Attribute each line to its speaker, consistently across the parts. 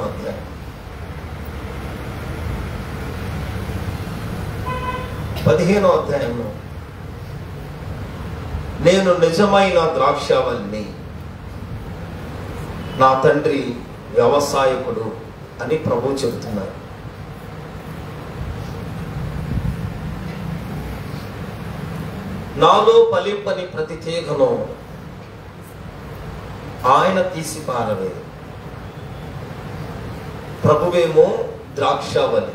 Speaker 1: అధ్యాయం. 15వ అధ్యాయంలో నేను నిజమైన ద్రాక్షావల్లిని, నా తండ్రి వ్యవసాయకుడు అని ప్రభు చెబుతున్నారు. నాలో ఫలింపని ప్రతి తీగను ఆయన తీసి పారవేరు. ప్రభువేమో ద్రాక్షావళి.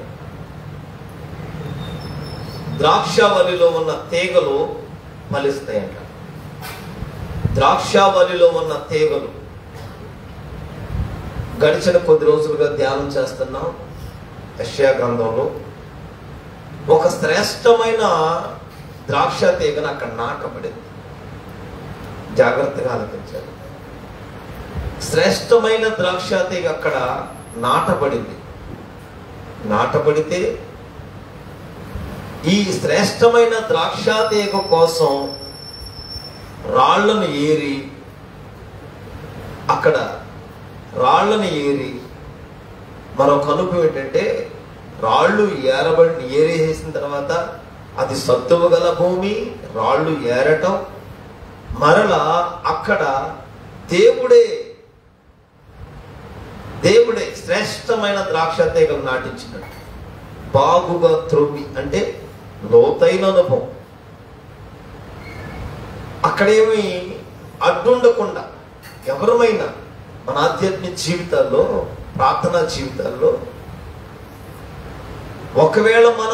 Speaker 1: ద్రాక్షావళిలో ఉన్న తీగలు ఫలిస్తాయంట. ద్రాక్షావళిలో ఉన్న తీగలు గడిచిన కొద్ది రోజులుగా ధ్యానం చేస్తున్నాం. యెషయా గ్రంథంలో ఒక శ్రేష్టమైన ద్రాక్ష తీగను అక్కడ నాటబడింది. జాగ్రత్తగా ఆలోచించాలి. శ్రేష్టమైన ద్రాక్ష తీగ అక్కడ నాటబడింది. నాటబడితే ఈ శ్రేష్టమైన ద్రాక్ష తీగ కోసం రాళ్లను ఏరి, అక్కడ రాళ్లను ఏరి, మరొక అనుభవం ఏంటంటే రాళ్ళు ఏరేసిన తర్వాత అది సత్తువ గల భూమి, రాళ్ళు ఏరటం, మరలా అక్కడ దేవుడే శ్రేష్టమైన ద్రాక్ష తీగలు నాటించినట్టు బాగుగా త్రొవ్వి, అంటే లోతైన అనుభవం. అక్కడేమి అడ్డుండకుండా ఎవరమైనా మన ఆధ్యాత్మిక జీవితాల్లో, ప్రార్థనా జీవితాల్లో ఒకవేళ మన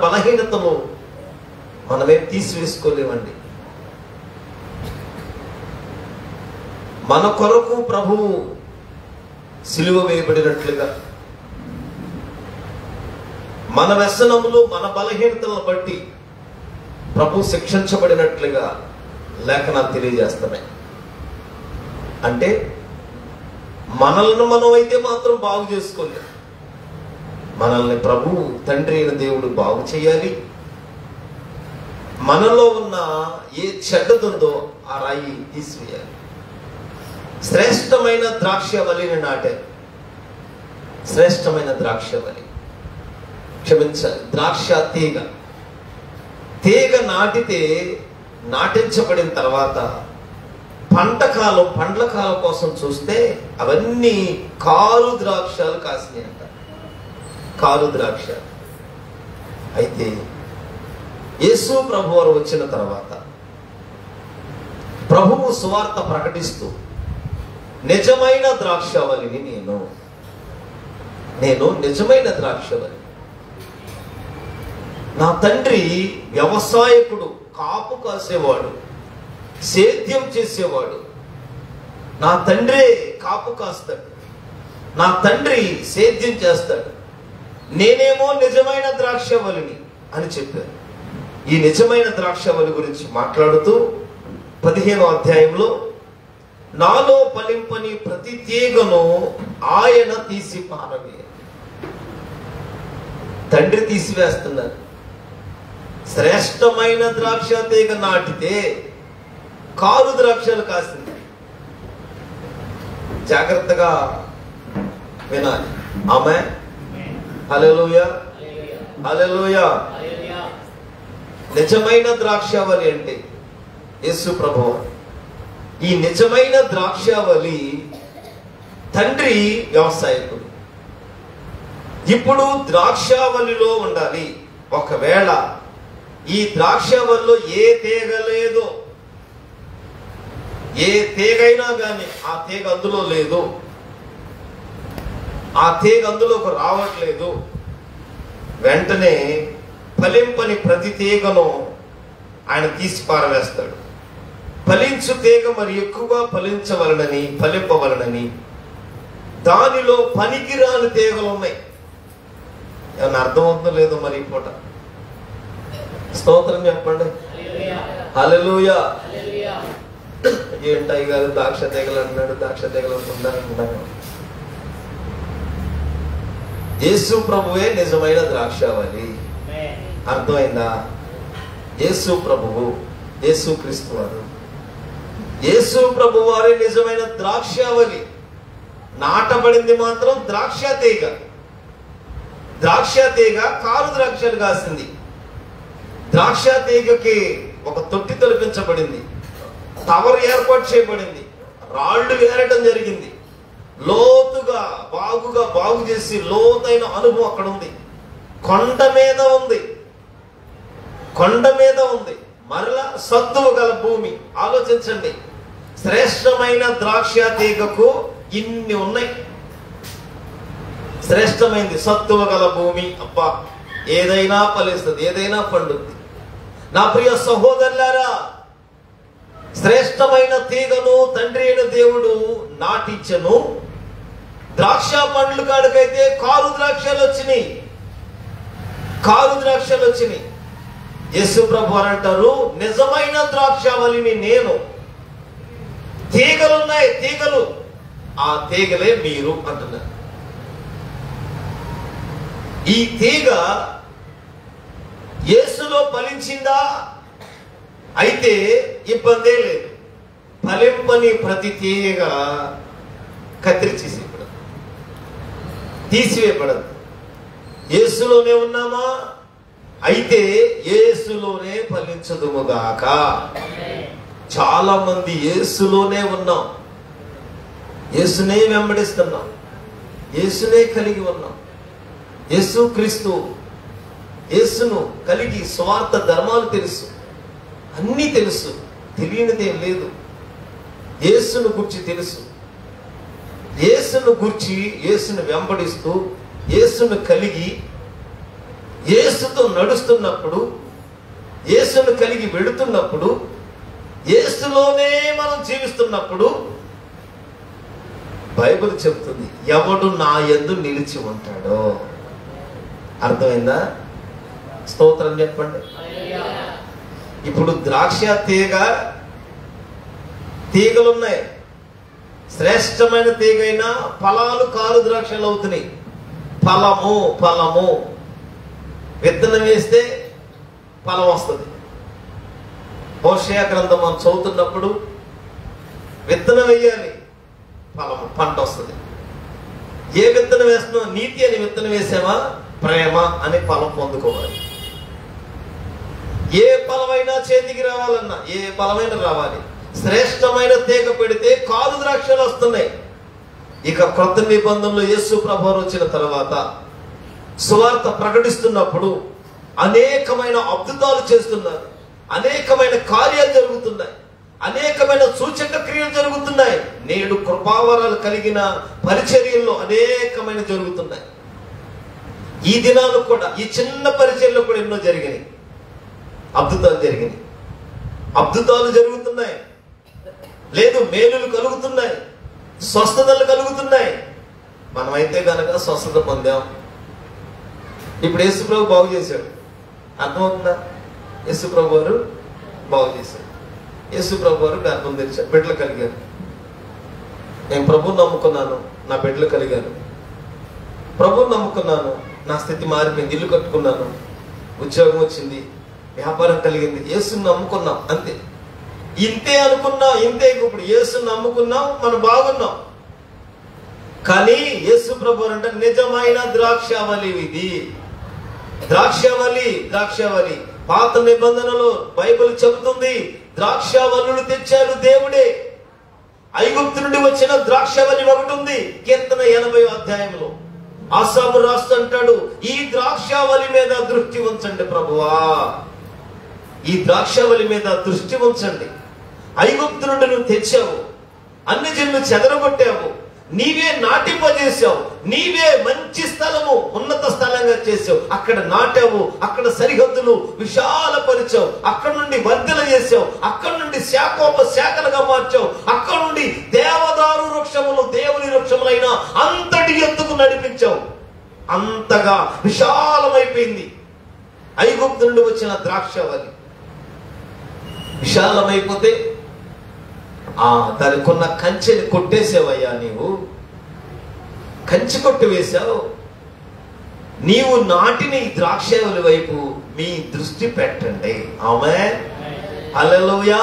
Speaker 1: బలహీనతలు మనమేం తీసివేసుకోలేమండి. మన కొరకు ప్రభువు సిలువ వేయబడినట్లుగా మన వ్యసనములు, మన బలహీనతలను బట్టి ప్రభు శిక్షించబడినట్లుగా లేఖనాలు తెలియజేస్తున్నాయి. అంటే మనల్ని మనం అయితే మాత్రం బాగు చేసుకోలేదు. మనల్ని ప్రభు తండ్రి అయిన దేవుడు బాగు చేయాలి. మనలో ఉన్న ఏ చెడ్డదుందో ఆ రాయి తీసివేయాలి. శ్రేష్టమైన ద్రాక్షవల్లిని నాటారు. శ్రేష్టమైన ద్రాక్షవల్లి, క్షమించాలి, ద్రాక్ష తీగ నాటితే, నాటించబడిన తర్వాత పండ్ల కాలం కోసం చూస్తే అవన్నీ కారు ద్రాక్షాలు కాసినాయంట. కారు ద్రాక్ష. అయితే యేసు ప్రభు వారు వచ్చిన తర్వాత ప్రభువు సువార్త ప్రకటిస్తూ నిజమైన ద్రాక్షవల్లిని నేను నిజమైన ద్రాక్షవల్లి, నా తండ్రి వ్యవసాయకుడు, కాపు కాసేవాడు, సేద్యం చేసేవాడు. నా తండ్రే కాపు కాస్తాడు, నా తండ్రి సేద్యం చేస్తాడు, నేనేమో నిజమైన ద్రాక్షవల్లిని అని చెప్పారు. ఈ నిజమైన ద్రాక్షవల్లి గురించి మాట్లాడుతూ 15వ అధ్యాయంలో నాలో ఫలింపని ప్రతి తీగను ఆయన తీసి పారవేరు. తండ్రి తీసివేస్తున్నారు. శ్రేష్టమైన ద్రాక్ష తీగ నాటితే కారు ద్రాక్షలు కాసింది. జాగ్రత్తగా వినాలి. ఆమేన్. హల్లెలూయా, హల్లెలూయా. నిజమైన ద్రాక్షవల్లి అంటే యేసు ప్రభువు. ఈ నిజమైన ద్రాక్షవల్లి తండ్రి వ్యవసాయకుడు. ఇప్పుడు ద్రాక్షవల్లిలో ఉండాలి. ఒకవేళ ఈ ద్రాక్షవల్లిలో ఏ తీగ లేదో, ఏ తీగైనా కానీ ఆ తీగ అందులో లేదు, ఆ తీగ అందులోకి రావట్లేదు, వెంటనే ఫలింపని ప్రతి తీగను ఆయన తీసి పారవేస్తాడు. ఫలించు తీగ మరి ఎక్కువగా ఫలింపవలనని దానిలో పనికిరాని తీగలు ఉన్నాయి. ఏమన్నా అర్థమవుతుందో లేదో మరి ఈ పూట? స్తోత్రం చెప్పండి. హల్లెలూయా. ఏంటయ్య గారు ద్రాక్ష తీగలు అన్నాడు, ద్రాక్ష తీగలు అంటున్నాను. యేసు ప్రభువే నిజమైన ద్రాక్షవల్లి. అర్థమైందా? యేసు ప్రభువు, యేసు క్రీస్తు వారు, యేసు ప్రభు వారే నిజమైన ద్రాక్షవల్లి. నాటబడింది మాత్రం ద్రాక్ష తీగ. ద్రాక్ష తీగ కారు ద్రాక్షలు కాసింది. ద్రాక్ష తీగకి ఒక తొట్టి తొలిపించబడింది, టవర్ ఏర్పాటు చేయబడింది, రాళ్లు వేరటం జరిగింది, లోతుగా బాగు చేసి లోతైన అనుభవం అక్కడ ఉంది. కొండ మీద ఉంది మరలా సత్తువ గల భూమి. ఆలోచించండి, శ్రేష్టమైన ద్రాక్ష తీగకు ఇన్ని ఉన్నాయి. శ్రేష్టమైంది సత్తువ గల భూమి. అబ్బా, ఏదైనా ఫలిస్తుంది, ఏదైనా పండుద్ది. నా ప్రియ సహోదరులారా, శ్రేష్టమైన తీగను తండ్రి అయిన దేవుడు నాటించను. ద్రాక్ష పండ్లు కాడికైతే కారు ద్రాక్షలు వచ్చినాయి. యేసు ప్రభు అంటారు, నిజమైన ద్రాక్షవల్లిని నేను, తీగలున్నాయి, తీగలు, ఆ తీగలే మీరు అంటున్నారు. ఈ తీగ యేసులో ఫలించిందా? అయితే ఇబ్బందే లేదు. ఫలింపని ప్రతి తీగ కత్తిరించేసేయబడదు, తీసివేయబడదు. యేసులోనే ఉన్నామా? అయితే యేసులోనే ఫలించదుముగాక. చాలా మంది యేసులోనే ఉన్నాం, యేసునే వెంబడిస్తున్నాం, యేసునే కలిగి ఉన్నాం. యేసు క్రీస్తు, యేసును కలిగి స్వార్థ ధర్మాలు తెలుసు, అన్నీ తెలుసు, తెలియనిదేం లేదు. యేసును గుర్చి తెలుసు. యేసును గుర్చి యేసును వెంబడిస్తూ యేసును కలిగి యేసుతో నడుస్తున్నప్పుడు, యేసును కలిగి వెళుతున్నప్పుడు, యేసులోనే మనం జీవిస్తున్నప్పుడు బైబిల్ చెప్తుంది, ఎవడు నా యందు నిలిచి ఉంటాడో. అర్థమైందా? స్తోత్రం చెప్పండి. ఇప్పుడు ద్రాక్ష తీగలున్నాయి. శ్రేష్టమైన తీగైనా ఫలాలు కారు ద్రాక్షలు అవుతున్నాయి. ఫలము విత్తనం వేస్తే ఫలం వస్తుంది. హోషేయ గ్రంథం మనం చదువుతున్నప్పుడు విత్తనం వేయాలి, పంట వస్తుంది. ఏ విత్తనం వేస్తున్నావు? నీతి అని విత్తనం వేసామా? ప్రేమ అని ఫలం పొందుకోవాలి. ఏ ఫలమైనా చేతికి రావాలన్నా, ఏ ఫలమైనా రావాలి. శ్రేష్టమైన తీగ పెడితే కారు ద్రాక్షలు వస్తున్నాయి. ఇక క్రొత్త నిబంధనలో యేసు ప్రభువు వచ్చిన తర్వాత సువార్త ప్రకటిస్తున్నప్పుడు అనేకమైన అద్భుతాలు చేస్తున్నారు, అనేకమైన కార్యాలు జరుగుతున్నాయి, అనేకమైన సూచక క్రియలు జరుగుతున్నాయి. నేడు కృపావరాలు కలిగిన పరిచర్యల్లో అనేకమైన జరుగుతున్నాయి. ఈ దినాలు కూడా, ఈ చిన్న పరిచర్యలో కూడా ఎన్నో జరిగినాయి, అద్భుతాలు జరిగినాయి, అద్భుతాలు జరుగుతున్నాయి. లేదు, మేలులు కలుగుతున్నాయి, స్వస్థతలు కలుగుతున్నాయి. మనమైతే కనుక స్వస్థత పొందాం. ఇప్పుడు యేసు ప్రభు బాగు చేశాడు. అర్థమవుతుందా? యేసు ప్రభు వారు బాగు చేశాడు. యేసు ప్రభు వారు గర్భం తెరిచాడు, బిడ్డలు కలిగారు. నేను ప్రభువుని నమ్ముకున్నాను, నా బిడ్డలు కలిగారు. ప్రభువుని నమ్ముకున్నాను, నా స్థితి మారిపోయింది, ఇల్లు కట్టుకున్నాను, ఉద్యోగం వచ్చింది, వ్యాపారం కలిగింది. యేసుని నమ్ముకున్నాం, అంతే. ఇంతే అనుకున్నాం, ఇంతే. ఇప్పుడు యేసుని నమ్ముకున్నాం, మనం బాగున్నాం. కానీ యేసు ప్రభు అంటే నిజమైన ద్రాక్షావళి ఇది. ద్రాక్షావళి పాత నిబంధనలో బైబిల్ చెబుతుంది, ద్రాక్షావళులు తెచ్చారు దేవుడే. ఐగుప్తు నుండి వచ్చిన ద్రాక్షావళి ఒకటి ఉంది. కీర్తన 80వ అధ్యాయంలో ఆసాము రాస్తూ అంటాడు, ఈ ద్రాక్షావళి మీద దృష్టి ఉంచండి ప్రభువా, ఈ ద్రాక్షావళి మీద దృష్టి ఉంచండి. ఐగుప్తు నుండి నువ్వు తెచ్చావు, అన్ని జనులు చెదరగొట్టావు, నీవే నాటింపజేసావు, నీవే మంచి స్థలము, ఉన్నత స్థలంగా చేసావు. అక్కడ నాటావు, అక్కడ సరిహద్దులు విశాలపరిచావు, అక్కడ నుండి వర్ధన చేసావు, అక్కడ నుండి శాఖలుగా మార్చావు, అక్కడ నుండి దేవదారు వృక్షములు దేవుని వృక్షములైన అంతటి ఎత్తుకు నడిపించావు. అంతగా విశాలమైపోయింది ఐగుప్తు నుండి వచ్చిన ద్రాక్షవల్లి. విశాలమైపోతే దానికి ఉన్న కంచెని కొట్టేసావయ్యా, నీవు కంచె కొట్టి వేశావు. నీవు నాటిన ఈ ద్రాక్షవల్లి వైపు మీ దృష్టి పెట్టండి. ఆమేన్, హల్లెలూయా.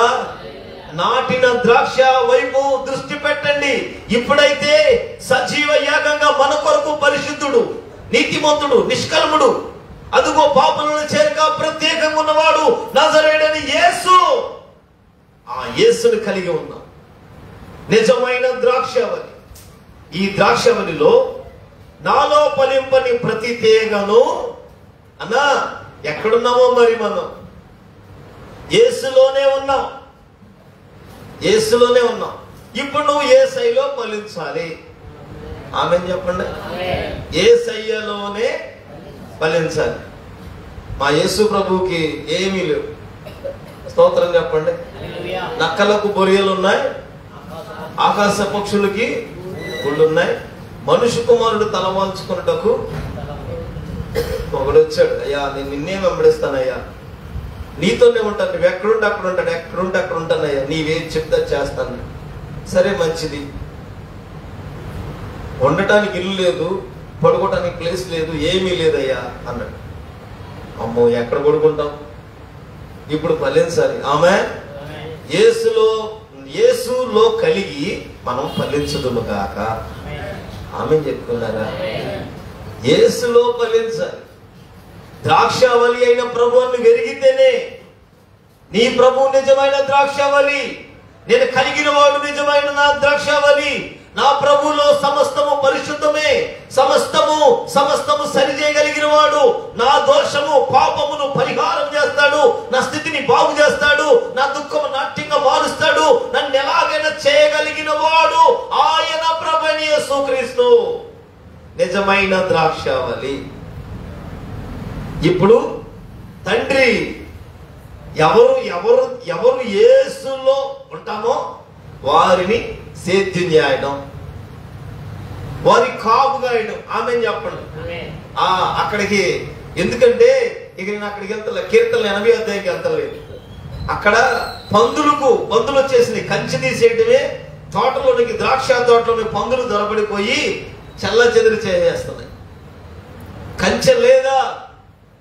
Speaker 1: నాటిన ద్రాక్ష వైపు దృష్టి పెట్టండి. ఇప్పుడైతే సజీవ యాగంగా మన కొరకు పరిశుద్ధుడు, నీతిమంతుడు, నిష్కల్ముడు, అదుగో పాపలను చేరక ప్రత్యేకంగా ఉన్నవాడు నజరేయుడని యేసు, ఆ యేసుని కలిగి ఉన్నాం. నిజమైన ద్రాక్షవల్లి. ఈ ద్రాక్షవల్లిలో నాలో ఫలింపని ప్రతి తీగను అన్నా ఎక్కడున్నామో మరి మనం యేసులోనే ఉన్నాం, యేసులోనే ఉన్నాం. ఇప్పుడు నువ్వు యేసయ్యలో ఫలించాలి. ఆమేన్ చెప్పండి. యేసయ్యలోనే ఫలించాలి. మా యేసు ప్రభువుకి ఏమీ లేవు. స్తోత్రం చెప్పండి. నక్కలకు బొరియలు ఉన్నాయి, ఆకాశ పక్షులకి గుళ్ళు ఉన్నాయి, మనుష్య కుమారుడు తలవాల్చుకున్నటకు ఒకడు వచ్చాడు. అయ్యా నేను నిన్నే వెంబడిస్తానయ్యా, నీతోనే ఉంటాను, నువ్వు ఎక్కడుంటే అక్కడ ఉంటాను, ఎక్కడుంటే అక్కడ ఉంటానయ్యా, నీవేది చెప్తా చేస్తాను. సరే మంచిది. ఉండటానికి ఇల్లు లేదు, పడుకోవటానికి ప్లేస్ లేదు, ఏమీ లేదయ్యా అన్నాడు. అమ్మో ఎక్కడ పడుకుంటాం? ఇప్పుడు ఫలించాలి. ఆమె యేసులో కలిగి మనం ఫలించదుము గాక. ఆమె చెప్పుకున్నారా? యేసులో ఫలించాలి. ద్రాక్షావళి అయిన ప్రభువుని వెరిగితేనే నీ ప్రభు నిజమైన ద్రాక్షావళి. నేను కలిగిన వాడు నిజమైన నా ద్రాక్షావళి. నా ప్రభులో సమస్తము పరిశుద్ధమే, సమస్తము సరిచేయగలిగిన వాడు. నా దోషము పాపమును పరిహారం చేస్తాడు, నా స్థితిని బాగు చేస్తాడు, నా దుఃఖము నాట్యంగా మారుస్తాడు, నన్ను ఎలాగైనా చేయగలిగిన వాడు ఆయన ప్రభువైన యేసుక్రీస్తు, నిజమైన ద్రాక్షావళి. ఇప్పుడు తండ్రి ఎవరు యేసులో ఉంటామో వారిని సేద్యం చేయడం, వారి కాపుగా వేయడం. ఆమె చెప్పండి. అక్కడికి ఎందుకంటే ఇక నేను అక్కడికి వెళ్తా, కీర్తన 80వ అధ్యాయానికి వెళ్తలేదు. అక్కడ పందులు వచ్చేసింది. కంచె తీసేయటమే, తోటలోనికి ద్రాక్ష తోటలోని పందులు దొరబడిపోయి చల్ల చెదిరి చేసేస్తున్నాయి. కంచె లేదా,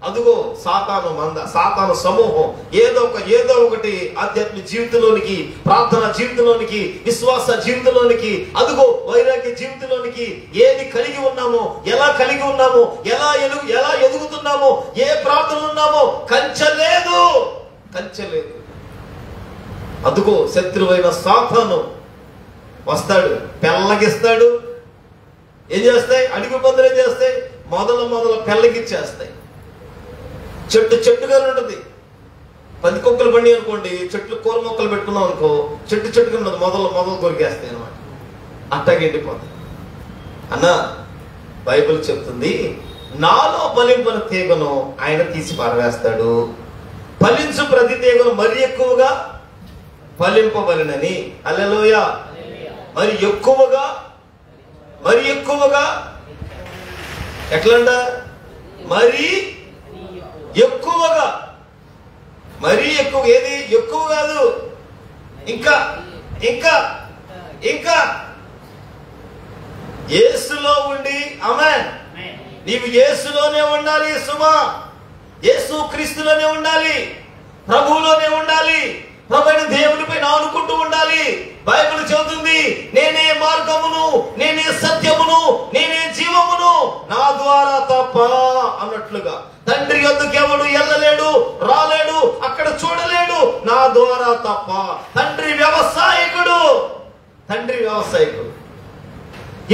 Speaker 1: అదుగో సాతాను సమూహం ఏదో ఒకటి ఆధ్యాత్మిక జీవితంలోనికి, ప్రార్థన జీవితంలోనికి, విశ్వాస జీవితంలోనికి, అదుగో వైరాగ్య జీవితంలోనికి ఏది కలిగి ఉన్నామో, ఎలా కలిగి ఉన్నామో, ఎలా ఎదుగుతున్నామో, ఏ ప్రార్థనలు ఉన్నామో కంచె లేదు. అదుగో శత్రువైన సాతాను వస్తాడు, పెళ్ళగిస్తాడు. ఏం చేస్తాయి? అడుగు పందులు ఏం చేస్తాయి? మొదల పెళ్ళగిచ్చేస్తాయి. చెట్టుగా ఉంటుంది. 10 కుక్కలు బండి అనుకోండి, చెట్లు కూర మొక్కలు పెట్టుకున్నాం అనుకో, చెట్టుగా ఉన్నది, మొదలు దొరికేస్తాయి అనమాట. అట్టాగే ఎండిపోతాయి. అన్నా బైబిల్ చెప్తుంది, నాలో ఫలింపని తీగను ఆయన తీసి పారవేస్తాడు, ఫలించు ప్రతి తీగను మరి ఎక్కువగా ఫలింపబలినని. హల్లెలూయా. మరి ఎక్కువగా ఎట్లంట? మరీ ఎక్కువగా ఏది ఎక్కువ కాదు, ఇంకా యేసులో ఉండి. ఆమేన్. నీవు యేసులోనే ఉండాలి సుమా, యేసు క్రీస్తులోనే ఉండాలి, ప్రభువులోనే ఉండాలి, ప్రభువైన దేవునిపై ఆనుకుంటూ ఉండాలి. బైబిల్ చెబుతుంది, నేనే మార్గమును, నేనే సత్యమును, నేనే జీవమును, నా ద్వారా తప్ప అన్నట్లుగా తండ్రి యొద్దకు ఎవడు వెళ్ళలేడు, రాలేడు, అక్కడ చూడలేడు నా ద్వారా తప్ప. తండ్రి వ్యవసాయకుడు.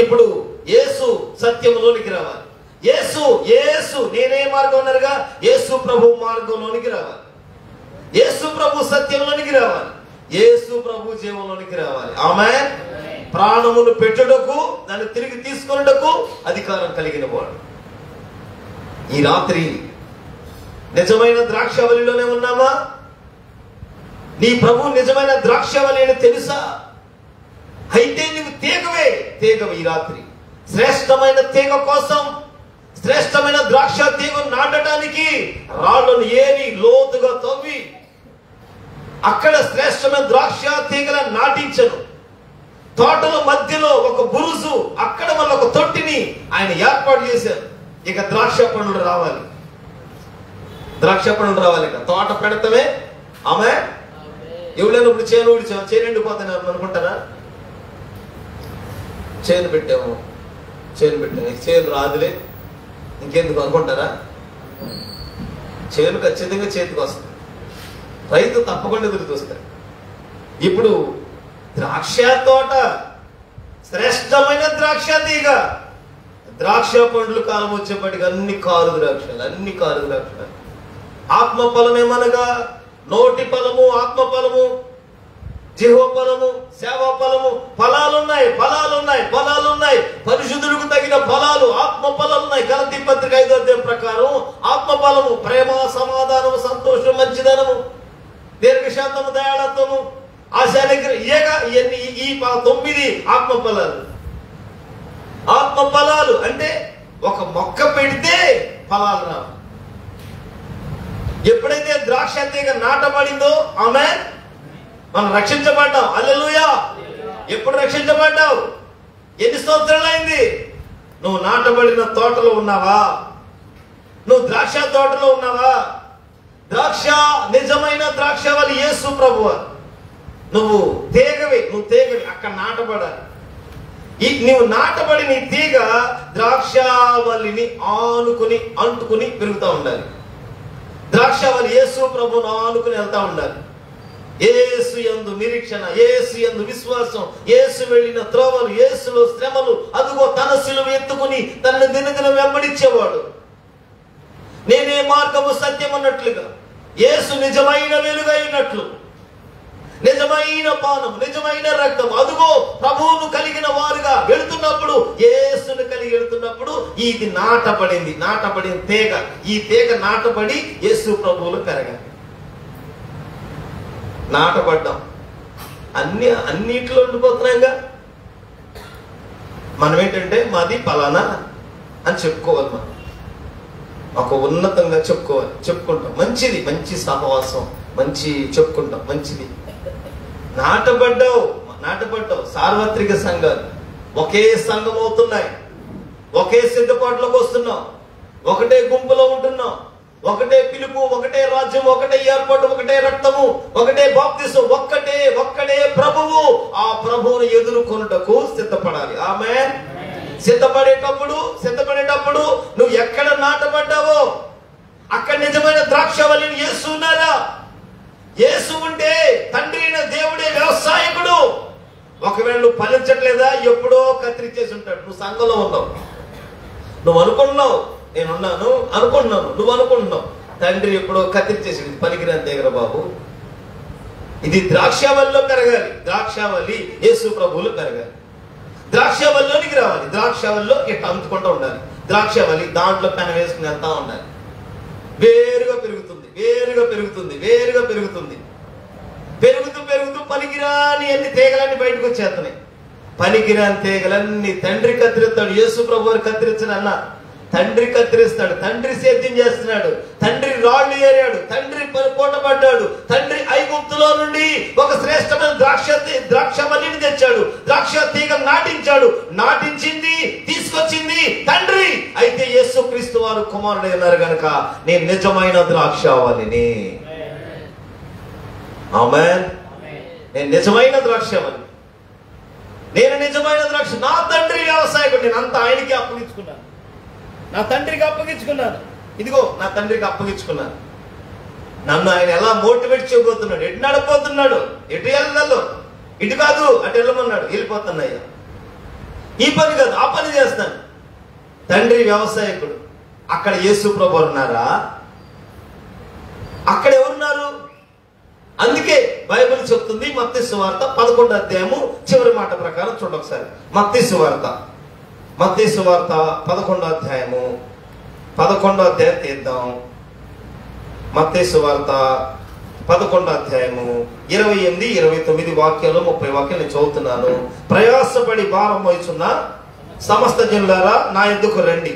Speaker 1: ఇప్పుడు యేసు సత్యములోనికి రావాలి. యేసు నేనే మార్గం అన్నారుగా, యేసు ప్రభు మార్గంలోనికి రావాలి, యేసు ప్రభు సత్యంలోనికి రావాలి, యేసు ప్రభు జీవంలోనికి రావాలి. ఆమేన్. ప్రాణమును పెట్టుటకు, దాన్ని తిరిగి తీసుకొనుటకు అధికారం కలిగిన వాడు. ఈ రాత్రి నిజమైన ద్రాక్షావళిలోనే ఉన్నామా? నీ ప్రభు నిజమైన ద్రాక్షావళి అని తెలుసా? అయితే నువ్వు తీగవే. ఈ రాత్రి శ్రేష్టమైన తీగ కోసం, శ్రేష్టమైన ద్రాక్ష తీగ నాటడానికి రాళ్లను ఏరి లోతుగా తవ్వి అక్కడ శ్రేష్టమైన ద్రాక్ష తీగలను నాటించను. తోటల మధ్యలో ఒక బురుజు, అక్కడ మళ్ళీ ఒక తొట్టిని ఆయన ఏర్పాటు చేశారు. ఇక ద్రాక్ష పండ్లు రావాలి. ఇక తోట పెడతమే. ఆమె ఎవరైనా ఇప్పుడు చేను ఊడిచాము, చేను ఎండిపోతాను అనుకుంటారా? చేను పెట్టాము, చేను రాదులే ఇంకెందుకు అనుకుంటారా? చేను ఖచ్చితంగా చేతికి వస్తుంది. రైతు తప్పకుండా ఎదురు చూస్తాడు. ఇప్పుడు ద్రాక్ష తోట, శ్రేష్టమైన ద్రాక్ష తీగ, ద్రాక్ష పండ్లు కాలం వచ్చేప్పటికి అన్ని కారు ద్రాక్షలు. ఆత్మ ఫలం ఏమనగా నోటి ఫలము, ఆత్మ ఫలము, జీవ ఫలము, సేవా ఫలము, ఫలాలున్నాయి. పరిశుద్ధులకు తగిన ఫలాలు, ఆత్మ ఫలాలు ఉన్నాయి. గలతీ పత్రిక 5వ అధ్యాయం ప్రకారం ఆత్మ ఫలము ప్రేమ, సమాధానము, సంతోషం, మంచిదనము, దీర్ఘశాంతము, దయాళత్వము, ఆశానిగ్రహం, ఇవన్నీ ఈ 9 ఆత్మ ఫలాలు. ఆత్మ ఫలాలు అంటే ఒక మొక్క పెడితే ఫలాలు రావు. ఎప్పుడైతే ద్రాక్ష తీగ నాటబడిందో ఆమేన్, మనం రక్షించబడ్డాం. హల్లెలూయా. ఎప్పుడు రక్షించబడ్డావు? ఎన్ని సంవత్సరాలైంది? నువ్వు నాటబడిన తోటలో ఉన్నావా? నువ్వు ద్రాక్ష తోటలో ఉన్నావా? ద్రాక్ష, నిజమైన ద్రాక్ష వల్లి యేసు ప్రభువు. నువ్వు తీగవి, అక్కడ నాటబడాలి. నువ్వు నాటబడిన ఈ తీగ ద్రాక్షావల్లిని అంటుకుని పెరుగుతూ ఉండాలి. ద్రాక్షావల్లి యేసు ప్రభువును ఆనుకుని వెళ్తా ఉండాలి. యేసు యందు నిరీక్షణ, యేసు యందు విశ్వాసం, యేసు వెళ్ళిన త్రోవలు, యేసులో శ్రమలు, అదుగో తన శిలువ ఎత్తుకుని తనను దినదినం వెంబడించేవాడు. నేనే మార్గము, సత్యం అన్నట్లుగా యేసు నిజమైన వెలుగైనట్లు, నిజమైన పానం, నిజమైన రక్తం, అదుగో ప్రభువును కలిగిన వారుగా వెళుతున్నప్పుడు, యేసును కలిగి వెళుతున్నప్పుడు ఇది నాటబడిన తీగ. ఈ తీగ నాటబడి యేసు ప్రభువులు పెరగాలి. నాటబడ్డాం, అన్నిట్లో ఉండిపోతున్నాయిగా. మనం ఏంటంటే మాది పలానా అని చెప్పుకోవాలి. మనం ఒక ఉన్నతంగా చెప్పుకుంటాం. మంచి సహవాసం, చెప్పుకుంటాం, మంచిది. నాటబడ్డావు. సార్వత్రిక సంఘాలు ఒకే సంఘం అవుతున్నాయి. ఒకే సిద్ధపాటులోకి వస్తున్నాం. ఒకటే గుంపులో ఉంటున్నాం. ఒకటే పిలుపు, ఒకటే రాజ్యం, ఒకటే ఏర్పాటు, ఒకటే రక్తము, ఒకటే బాప్తిసం, ఒక్కడే ప్రభువు. ఆ ప్రభువును ఎదుర్కొనుటకు సిద్ధపడాలి. ఆమేన్. సిద్ధపడేటప్పుడు నువ్వు ఎక్కడ నాటబడ్డావో అక్కడ నిజమైన ద్రాక్షవల్లిని యేసు ఉన్నారా? యేసు ఉంటే తండ్రి అయిన దేవుడే వ్యవసాయకుడు. ఒకవేళ నువ్వు ఫలించట్లేదా, ఎప్పుడో కత్తిరించేసి ఉంటాడు. నువ్వు సంఘంలో ఉన్నావు, నువ్వు అనుకుంటున్నావు, నేనున్నాను అనుకుంటున్నాను, నువ్వు అనుకుంటున్నావు, తండ్రి ఎప్పుడో కత్తిరించేసి పనికిరాని దగ్గర బాబు. ఇది ద్రాక్షావల్లిలో పెరగాలి. ద్రాక్షావల్లి యేసు ప్రభువులు పెరగాలి. ద్రాక్షావల్లిలోనికి రావాలి. ద్రాక్షావల్లిలో ఇట్లా అమ్ముకుంటూ ఉండాలి. ద్రాక్షావల్లి దాంట్లో పెన వేసుకుని వెళ్తా ఉండాలి. వేరుగా పెరుగుతుంది. పెరుగుతూ పనికిరాని అన్ని తీగలన్నీ బయటకు వచ్చేస్తున్నాయి. పనికిరాని తీగలన్నీ తండ్రి కత్తిరిస్తాడు. యేసు ప్రభు వారు కత్తిరించడు అన్న, తండ్రి కత్తిరిస్తాడు. తండ్రి సేద్యం చేస్తున్నాడు. తండ్రి రాళ్లు ఏరాడు. తండ్రి పోటపడ్డాడు. తండ్రి ఐగుప్తులో నుండి ఒక శ్రేష్టమైన ద్రాక్షవల్లిని తెచ్చాడు. ద్రాక్ష తీగ నాటించింది, తీసుకొచ్చింది తండ్రి. అయితే యేసుక్రీస్తు వారు కుమారుడు అన్నారు గనక నేను నిజమైన ద్రాక్షవల్లిని. ఆమేన్. నేను నిజమైన ద్రాక్షవల్లి. నా తండ్రి వ్యవసాయకుడు. నేను అంతా ఆయనకి అప్పగించుకున్నాను. నా తండ్రికి అప్పగించుకున్నాను. ఇదిగో నా తండ్రికి అప్పగించుకున్నాను. నన్ను ఆయన ఎలా మోటివేట్ చేయబోతున్నాడు, ఎటు నడపోతున్నాడు, ఎటు వెళ్ళాలో, ఇటు కాదు అటు వెళ్ళమన్నాడు, వెళ్ళిపోతున్నాయ్యా. ఈ పని కాదు, ఆ పని చేస్తాను. తండ్రి వ్యవసాయకుడు. అక్కడ యేసు ప్రభువు ఉన్నారా? అక్కడ ఎవరున్నారు? అందుకే బైబిల్ చెప్తుంది, మత్తయి సువార్త 11వ అధ్యాయము చివరి మాట ప్రకారం చూడండి ఒకసారి. మత్తయి సువార్త 11వ అధ్యాయము 11వ అధ్యాయం తీద్దాం. మత్తయి సువార్త 11వ అధ్యాయము 28, 29 వాక్యాలు, 30 వాక్యాలు నేను చదువుతున్నాను. ప్రయాసపడి భారం మోయుచున్న సమస్త జనులారా నా యొద్దకు రండి,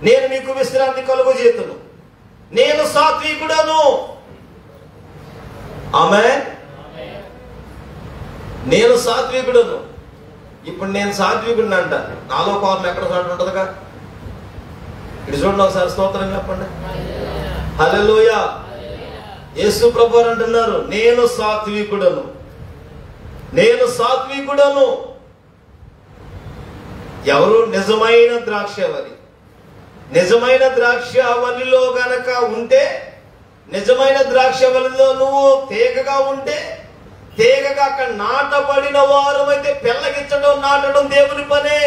Speaker 1: నేను మీకు విశ్రాంతి కలుగజేతును. నేను సాత్వికుడను. ఆమేన్. నేను సాత్వికుడను. ఇప్పుడు నేను సాత్వికుడిని అంట. నాలో కోపం ఎక్కడ ఉంటుందిగా. ఇటు చూడండి ఒకసారి, స్తోత్రం చెప్పండి. హల్లెలూయా. యేసు ప్రభువారు అంటున్నారు, నేను సాత్వికుడను, నేను సాత్వికుడను. ఎవరు? నిజమైన ద్రాక్షవల్లి. నిజమైన ద్రాక్షవల్లిలో గనక ఉంటే, నిజమైన ద్రాక్షవల్లిలో నువ్వు తీగగా ఉంటే, తీగగా అక్కడ నాటబడిన వారమైతే పెళ్ళగిచ్చడం, నాటడం దేవుని పనే.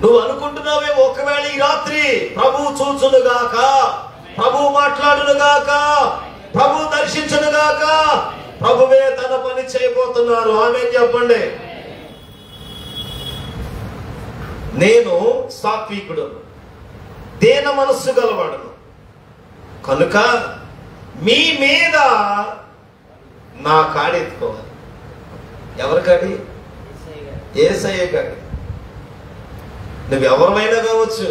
Speaker 1: నువ్వు అనుకుంటున్నావే ఒకవేళ ఈ రాత్రి ప్రభువు చూచునుగాక, ప్రభువు మాట్లాడునుగాక, ప్రభువు దర్శించునుగాక, ప్రభువే తన పని చేయబోతున్నారు. ఆమేన్ చెప్పండి. నేను సాత్వికుడు, దీన మనస్సు గలవాడును కనుక మీ మీద నా కాడి ఎత్తుకోవాలి. ఎవరి కాడి? యేసయ్య కాడి. నువ్వెవరమైనా కావచ్చు,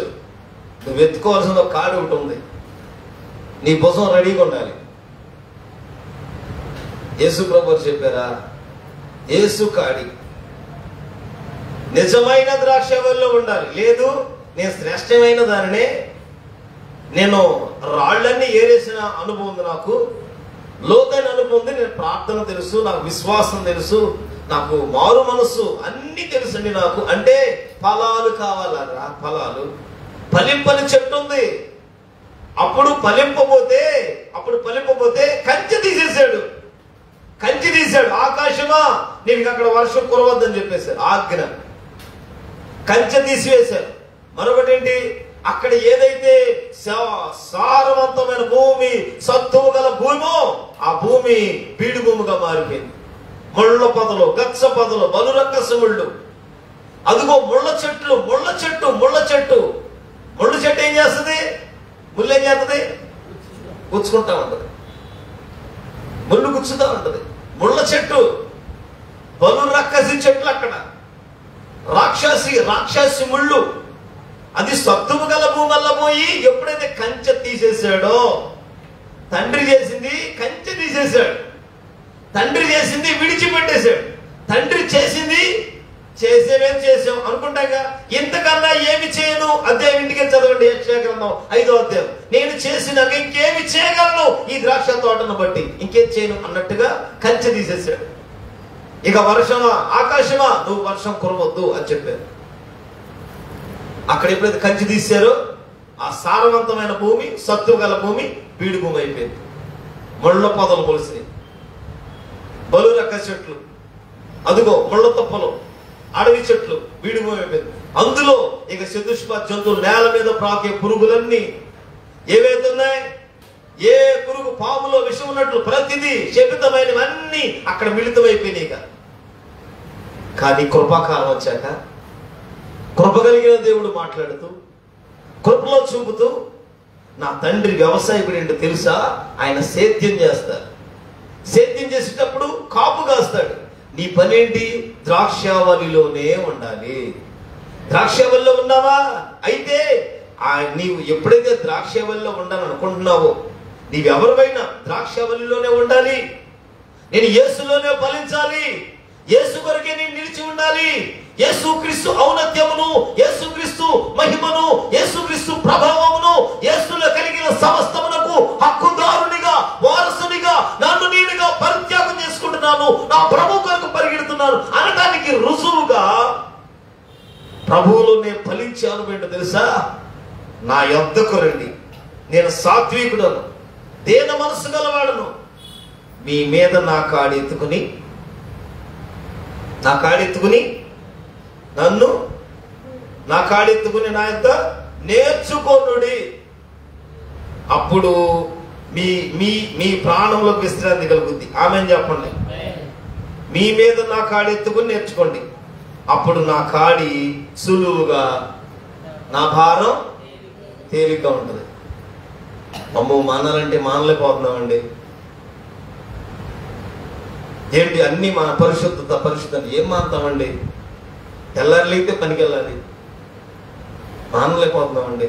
Speaker 1: నువ్వు ఎత్తుకోవాల్సిన ఒక కాడి ఒకటి ఉంది. నీ భుజం రెడీగా ఉండాలి. యేసు ప్రభువు చెప్పారా? యేసు కాడి నిజమైన ద్రాక్షవల్లిలో ఉండాలి. లేదు, నేను శ్రేష్టమైన దానినే, నేను రాళ్ళన్నీ ఏరేసిన అనుభవం ఉంది, నాకు లోతైన అనుభవం ఉంది, నేను ప్రార్థన తెలుసు, నాకు విశ్వాసం తెలుసు, నాకు మారు మనస్సు అన్ని తెలుసండి నాకు అంటే ఫలాలు కావాలరా. ఫలాలు ఫలింపని చెట్టు ఉంది. అప్పుడు ఫలింపబోతే కంచె తీసేశాడు. కంచె తీశాడు. ఆకాశమా నీకు అక్కడ వర్షం కురవద్దని చెప్పేశారు, ఆజ్ఞ. కంచె తీసివేశారు. మరొకటి ఏంటి? అక్కడ ఏదైతే సారవంతమైన భూమి, సత్తువు గల భూమో ఆ భూమి బీడు భూమిగా మారిపోయింది. ముళ్ళ పొదలు, గచ్చ పొదలు, బలురక్కస ముళ్ళు. అదిగో ముళ్ళ చెట్టు. ముళ్ళ చెట్టు ఏం చేస్తుంది? ముళ్ళు ఏం చేస్తుంది? గుచ్చుకుంటా ఉంటది. ముళ్ళు గుచ్చుతా ఉంటది. ముళ్ళ చెట్టు, బలురక్కసి చెట్లు, అక్కడ రాక్షసి ముళ్ళు. అది సత్తువు గల భూమల్లా పోయి ఎప్పుడైతే కంచె తీసేశాడో, తండ్రి చేసింది కంచె తీసేశాడు, తండ్రి చేసింది విడిచిపెట్టేశాడు. తండ్రి చేసింది చేసేవేం చేసాం అనుకుంటాగా, ఇంతకన్నా ఏమి చేయను. అధ్యాయం ఇంటికి చదవండి, యెషయా గ్రంథం 5వ అధ్యాయం. నేను చేసినాక ఇంకేమి చేయగలను ఈ ద్రాక్ష తోటను బట్టి, ఇంకేం చేయను అన్నట్టుగా కంచె తీసేశాడు. ఇక వర్షమా, ఆకాశమా నువ్వు వర్షం కురవద్దు అని చెప్పారు. అక్కడ ఎప్పుడైతే కంచె తీశారో ఆ సారవంతమైన భూమి, సత్తు గల భూమి బీడు భూమి అయిపోయింది. ముళ్ళ పొదలు మొలిసినాయి, బలురక్క చెట్లు, అదిగో ముళ్ళ తప్పలు, అడవి చెట్లు, బీడు భూమి అయిపోయింది. అందులో ఇక చతుష్ప జంతువులు, నేల మీద ప్రాకే పురుగులన్నీ ఏవైతే ఉన్నాయి, ఏ పురుగు, పాములో విషం ఉన్నట్లు ప్రతిదీ శపితమైనవన్నీ అక్కడ మిళితమైపోయినాయి. కానీ కృపాకాలం వచ్చాక కృప కలిగిన దేవుడు మాట్లాడుతూ, కృపలో చూపుతూ, నా తండ్రి వ్యవసాయకుడు ఏంటో తెలుసా, ఆయన సేద్యం చేస్తారు. సేద్యం చేసేటప్పుడు కాపు కాస్తాడు. నీ పనేంటి? ద్రాక్షావళిలోనే ఉండాలి. ద్రాక్షావళిలో ఉన్నావా? అయితే నీవు ఎప్పుడైతే ద్రాక్షావళిలో ఉండాలనుకుంటున్నావో, నీవెవరివైనా ద్రాక్షావళిలోనే ఉండాలి. నేను యేసులోనే ఫలించాలి. యేసు కొరకే నేను నిలిచి ఉండాలి. యేసుక్రీస్తు ఔన్నత్యమును, యేసుక్రీస్తు మహిమను, యేసుక్రీస్తు ప్రభావమును, యేసులో కలిగిన సమస్తమునకు హక్కుదారునిగా, వారసునిగా, నన్ను నేనుగా పరిత్యాగం చేసుకుంటున్నాను, నా ప్రభు కొరకు పరిగెడుతున్నాను అనడానికి రుజువుగా ప్రభువులో నేను ఫలించాను. ఏంటో తెలుసా? నా యొద్దకు రండి, నేను సాత్వికుడను, దీన మనస్సు గలవాడను. మీ మీద నా కాడెత్తుకుని నన్ను నా కాడెత్తుకుని నా యొక్క నేర్చుకోనుడి. అప్పుడు మీ మీ మీ ప్రాణంలో విశ్రాంతి కలుగుద్ది. ఆమేన్ చెప్పండి. మీ మీద నా కాడెత్తుకుని నేర్చుకోండి, అప్పుడు నా కాడి సులువుగా, నా భారం తేలిగ్గా ఉంటుంది. అమ్మో, మానాలంటే మానలేకపోతున్నామండి. ఏంటి అన్ని మన పరిశుద్ధత ఏం మానతామండి? తెల్లారిలైతే పనికి వెళ్ళాలి, మానలేకపోతున్నామండి.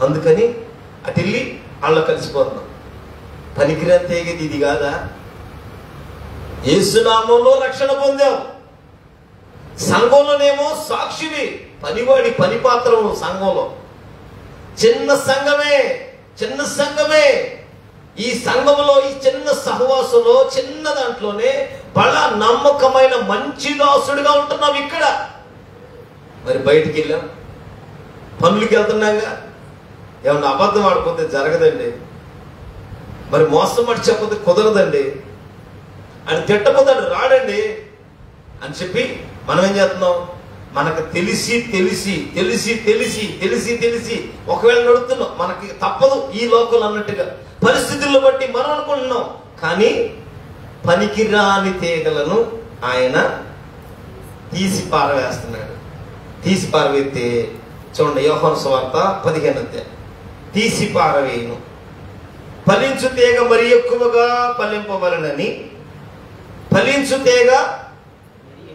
Speaker 1: అందుకని అటు వెళ్ళి వాళ్ళ కలిసిపోతున్నాం. పనికిరాని తేగేది ఇది కాదా? యేసునామంలో రక్షణ పొందాం. సంఘంలోనేమో సాక్షివి, పనివాడి పని పాత్రము సంఘంలో. చిన్న సంఘమే ఈ సంఘంలో ఈ చిన్న సహవాసంలో చిన్న దాంట్లోనే బలా నమ్మకమైన మంచి దాసుడిగా ఉంటున్నాం ఇక్కడ. మరి బయటికి వెళ్ళాం, పనులకి వెళ్తున్నాగా, ఏమన్నా అబద్ధం ఆడిపోతే జరగదండి, మరి మోసం మాట చెప్పకపోతే కుదరదండి, అని తిట్టపోతాడు రాడండి అని చెప్పి మనం ఏం చేస్తున్నాం? మనకు తెలిసి తెలిసి తెలిసి తెలిసి తెలిసి తెలిసి ఒకవేళ నడుస్తున్నాం, మనకి తప్పదు ఈ లోకల్ అన్నట్టుగా పరిస్థితులను బట్టి మనం అనుకుంటున్నాం. కానీ పనికిరాని తీగలను ఆయన తీసి పారవేస్తున్నాడు. తీసి పారవేస్తే చూడండి, యోహాను సువార్త 15వ అధ్యాయం. తీసి పారవేయును, ఫలించు తీగ మరి ఎక్కువగా ఫలింపవలనని. ఫలించు తీగ,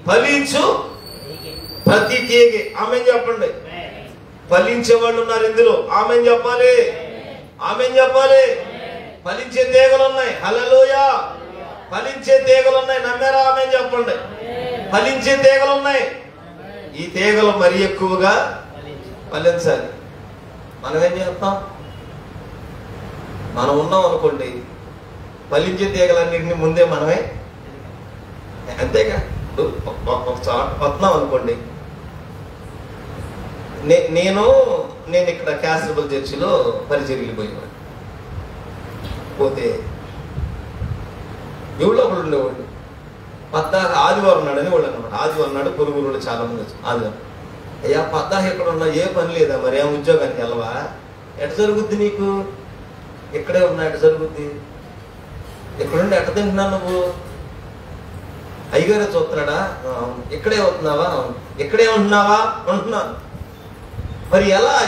Speaker 1: ఫలించు ప్రతి తీగ. ఆమెన్ చెప్పండి. ఫలించే వాళ్ళు ఉన్నారు ఇందులో, ఆమెన్ చెప్పాలి, ఆమెన్ చెప్పాలి. ఫలించే తీగలు ఉన్నాయి, హల్లెలూయా. ఫలించే తీగలు ఉన్నాయి, నమ్మారా? ఆమెన్ చెప్పండి. ఫలించే తీగలు ఉన్నాయి. ఈ తీగలు మరి ఎక్కువగా ఫలించాలి. మనం ఏం చేస్తాం? మనం ఉన్నాం అనుకోండి, ఫలించే తీగలన్నింటినీ ముందే మనమే, అంతేగా. ఒక చోట వస్తున్నాం అనుకోండి, నేను ఇక్కడ క్యాసరబుల్ చర్చిలో పరిచర్యలు పోయేవాడు. పోతే ఎవడో ఒకడు ఉండేవాడు, ఆదివారం నాడని వాళ్ళు అనమాట. ఆదివారం నాడు పొరుగురు చాలా మంది వచ్చి, ఆదివారం అయ్యా పద్దాహ ఎక్కడ ఉన్నా, ఏ పని లేదా, మరి ఏం ఉద్యోగానికి వెళ్ళవా? ఎట జరుగుద్ది నీకు? ఇక్కడే ఉన్నా, ఎట జరుగుద్ది? ఎక్కడుండి ఎట తింటున్నా నువ్వు? అయ్యగారే చూస్తున్నాడా? ఇక్కడే అవుతున్నావా? ఇక్కడే ఉంటున్నావా? ఉంటున్నాను. మరి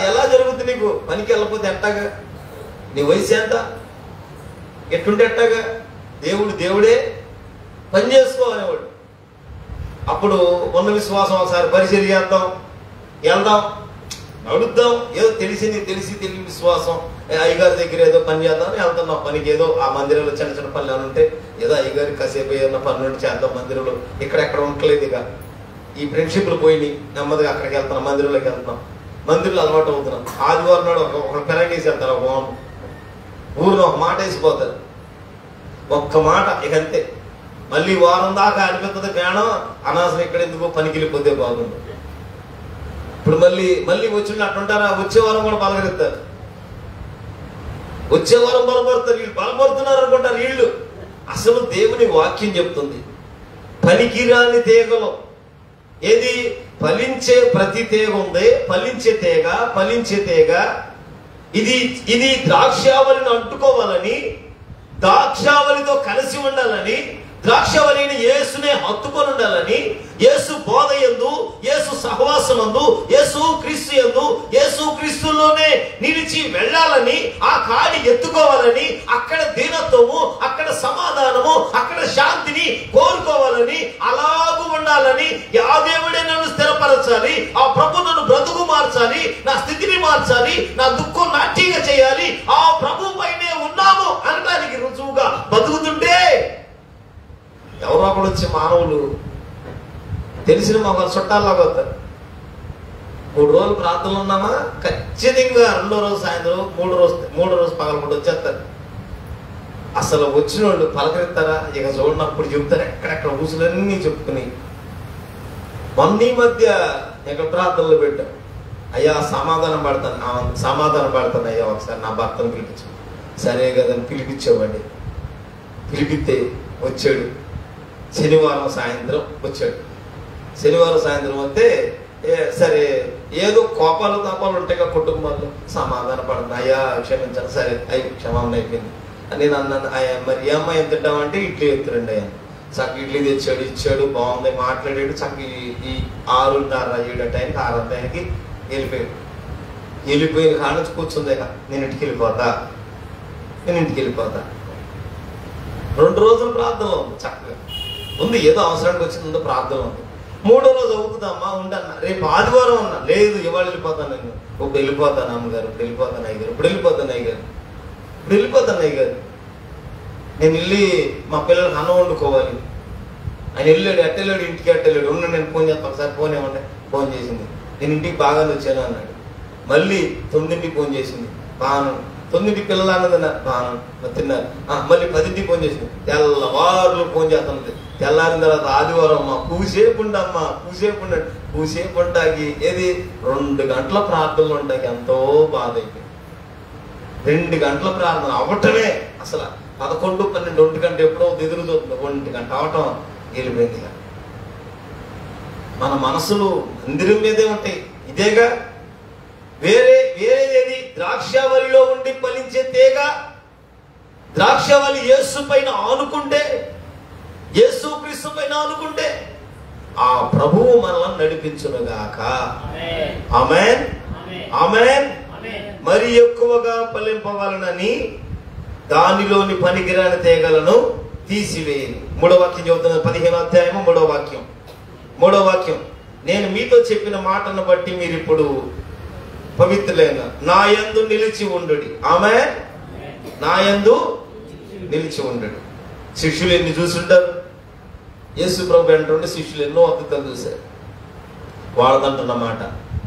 Speaker 1: ఎలా జరుగుద్ది నీకు? పనికి వెళ్ళకపోతే ఎట్టాగా? నీ వయసు ఎంత? ఎట్టుంటే ఎట్టాగా? దేవుడే పని చేసుకో అనేవాడు. అప్పుడు ఉన్న విశ్వాసం, ఒకసారి పరిచర్య చేద్దాం, వెళ్దాం, అడుగుద్దాం. ఏదో తెలిసి విశ్వాసం, అయ్యగారి దగ్గర ఏదో పని చేద్దాం వెళ్తున్నాం. పనికి ఏదో ఆ మందిరంలో చిన్న చిన్న పనులు ఏమైనా ఉంటే ఏదో అయ్యగారికి కాసేపు ఏదన్నా పనులు చేద్దాం మందిరంలో. ఇక్కడెక్కడ ఉండలేదు. ఇక ఈ ఫ్రెండ్షిప్లు పోయినాయి, నెమ్మదిగా అక్కడికి వెళ్తున్నాం, మందిరంలోకి వెళ్తున్నాం, మందిరంలో అలవాటు అవుతున్నాం. ఆదివారం నాడు ఒక పెరగేసి వెళ్తారు, ఒక ఊరిలో ఒక మాట వేసిపోతారు, ఒక్క మాట, ఇక అంతే. మళ్ళీ వారం దాకా అనిపిస్తుంది ప్రయాణం, అనవసరం ఇక్కడ ఎందుకు, పనికి వెళ్ళిపోతే బాగుంది. ఇప్పుడు మళ్ళీ వచ్చిన అట్టుంటారా? వచ్చే వారం కూడా బలగలుగుతారు, వచ్చే వారం బలపడతారు. వీళ్ళు బలపడుతున్నారు అనుకుంటారు. వీళ్ళు అసలు దేవుని వాక్యం చెప్తుంది, పనికిరాని తీగలు ఏది? ఫలించే ప్రతి తీగ ఉంది, ఫలించే తీగ ఇది ద్రాక్షావళిని అంటుకోవాలని, ద్రాక్షావళితో కలిసి ఉండాలని, ద్రాక్షావళిని యేసునే హత్తుకొని ఉండాలని, యేసు బోధ యందు, యేసు సహవాసమందు, యేసు క్రీస్తులోనే నిలిచి వెళ్ళాలని, ఆ కాడి ఎత్తుకోవాలని, అక్కడ దీనత్వము, అక్కడ సమాధానము, అక్కడ శాంతిని కోరుకోవాలని, అలాగూ ఉండాలని. ఆ దేవుడే నన్ను స్థిరపరచాలి, ఆ ప్రభు నన్ను బ్రతుకు మార్చాలి, నా స్థితిని మార్చాలి, నా దుఃఖం నాట్యంగా చేయాలి, ఆ ప్రభు పైనే ఉన్నాము అనడానికి రుజువుగా బతుకుతుంటే ఎవరో ఒకడు వచ్చి మానవులు తెలిసిన మా చుట్టాల్లాగా వస్తారు. 3 రోజులు ప్రార్థనలు ఉన్నామా, ఖచ్చితంగా 2వ రోజు సాయంత్రం, 3వ రోజు పగలకుండా వచ్చేస్తారు. అసలు వచ్చిన వాళ్ళు పలకరిస్తారా? ఇక చూడనప్పుడు చెబుతారు, ఎక్కడెక్కడ ఊసులన్నీ చెప్పుకుని. మొన్న మధ్య ఇక్కడ ప్రార్థనలు పెట్టాం, అయ్యా సమాధానం పడతాను అయ్యా, ఒకసారి నా భర్తను పిలిపించు. సరే కదని పిలిపించేవాడి. పిలిపిస్తే వచ్చాడు. శనివారం సాయంత్రం వచ్చాడు. శనివారం సాయంత్రం వస్తే సరే ఏదో కోపాలు తాపాలు ఉంటాయి కదా కుటుంబాల్లో, సమాధాన పడుతుంది. అయ్యా క్షమించాను, సరే క్షమాపణ అయిపోయింది. నేను అన్నాను, అయ్యా మరి ఏ అమ్మాయి ఎంత తింటామంటే ఇడ్లీ ఎత్తురండి అయ్యా. చక్క ఇడ్లీ ఇచ్చాడు, బాగుంది, మాట్లాడాడు. చక్క ఈ 6:30 టైంకి 6 టైంకి వెళ్ళిపోయిన కాడ నుంచి కూర్చుంది. నేను ఇంటికి వెళ్ళిపోతా 2 రోజులు ప్రార్థనలో ఉంది, చక్కగా ఉంది. ఏదో అవసరానికి వచ్చిందో ప్రార్థన ఉంది. 3వ రోజు అవుతుందమ్మా ఉండన్నా, రేపు ఆదివారం అన్నా, లేదు ఇవాళ వెళ్ళిపోతాను నేను, ఇప్పుడు వెళ్ళిపోతాను అమ్మగారు, ఇప్పుడు వెళ్ళిపోతాను అయ్యగారు, నేను వెళ్ళి మా పిల్లలకి అన్నం వండుకోవాలి. ఆయన వెళ్ళాడు, ఇంటికి ఎట్టెళ్ళాడు. ఉండి నేను ఫోన్ చేస్తాను, ఒకసారి ఫోన్ ఏమంటే ఫోన్ చేసింది, నేను ఇంటికి బాగానే వచ్చాను అన్నాడు. మళ్ళీ 9కి ఫోన్ చేసింది, బాగా 9 పిల్లలు అన్నదన్న తిన్నారు. మళ్ళీ 10కి ఫోన్ చేసింది. తెల్లవారులు ఫోన్ చేస్తున్నది. తెల్లారిన తర్వాత ఆదివారం అమ్మ కూసేపు ఉండమ్మా, కూసేపు ఉండండి. కూసేపు ఉంటాకి ఏది 2 గంటల ప్రార్థనలు ఉంటాకి ఎంతో బాధ అయిపోయింది. 2 గంటల ప్రార్థన అవ్వటమే అసలు 11, 12, 1 గంట ఎప్పుడో ఎదురుతుంది. 1 గంట అవటం వెళ్ళిపోయింది. మన మనసులు మందిరం మీదే ఉంటాయి. ఇదేగా వేరేది ద్రాక్షవల్లిలో ఉండి ఫలించే తీగ. ద్రాక్షవల్లి యేసు పైన ఆనుకుంటే, యేసు క్రీస్తు పైన ఆనుకుంటే ఆ ప్రభువు మనల్ని నడిపించునుగాక. ఆమేన్, ఆమేన్. మరి ఎక్కువగా ఫలింపవలనని దానిలోని పనికిరాని తీగలను తీసివేయను. 3వ వాక్యం చెబుతున్నది. 15వ అధ్యాయము 3వ వాక్యం. 3వ వాక్యం. నేను మీతో చెప్పిన మాటను బట్టి మీరు ఇప్పుడు పవిత్రులైన నా యందు నిలిచి ఉండుడి. ఆమేన్. నా యందు నిలిచి ఉండుడి. శిష్యులు ఎన్ని చూసుంటారు? యేసు ప్రభు వెంటుండి శిష్యులు ఎన్నో అద్భుతాలు చూశారు. వాళ్ళదంటున్న మాట,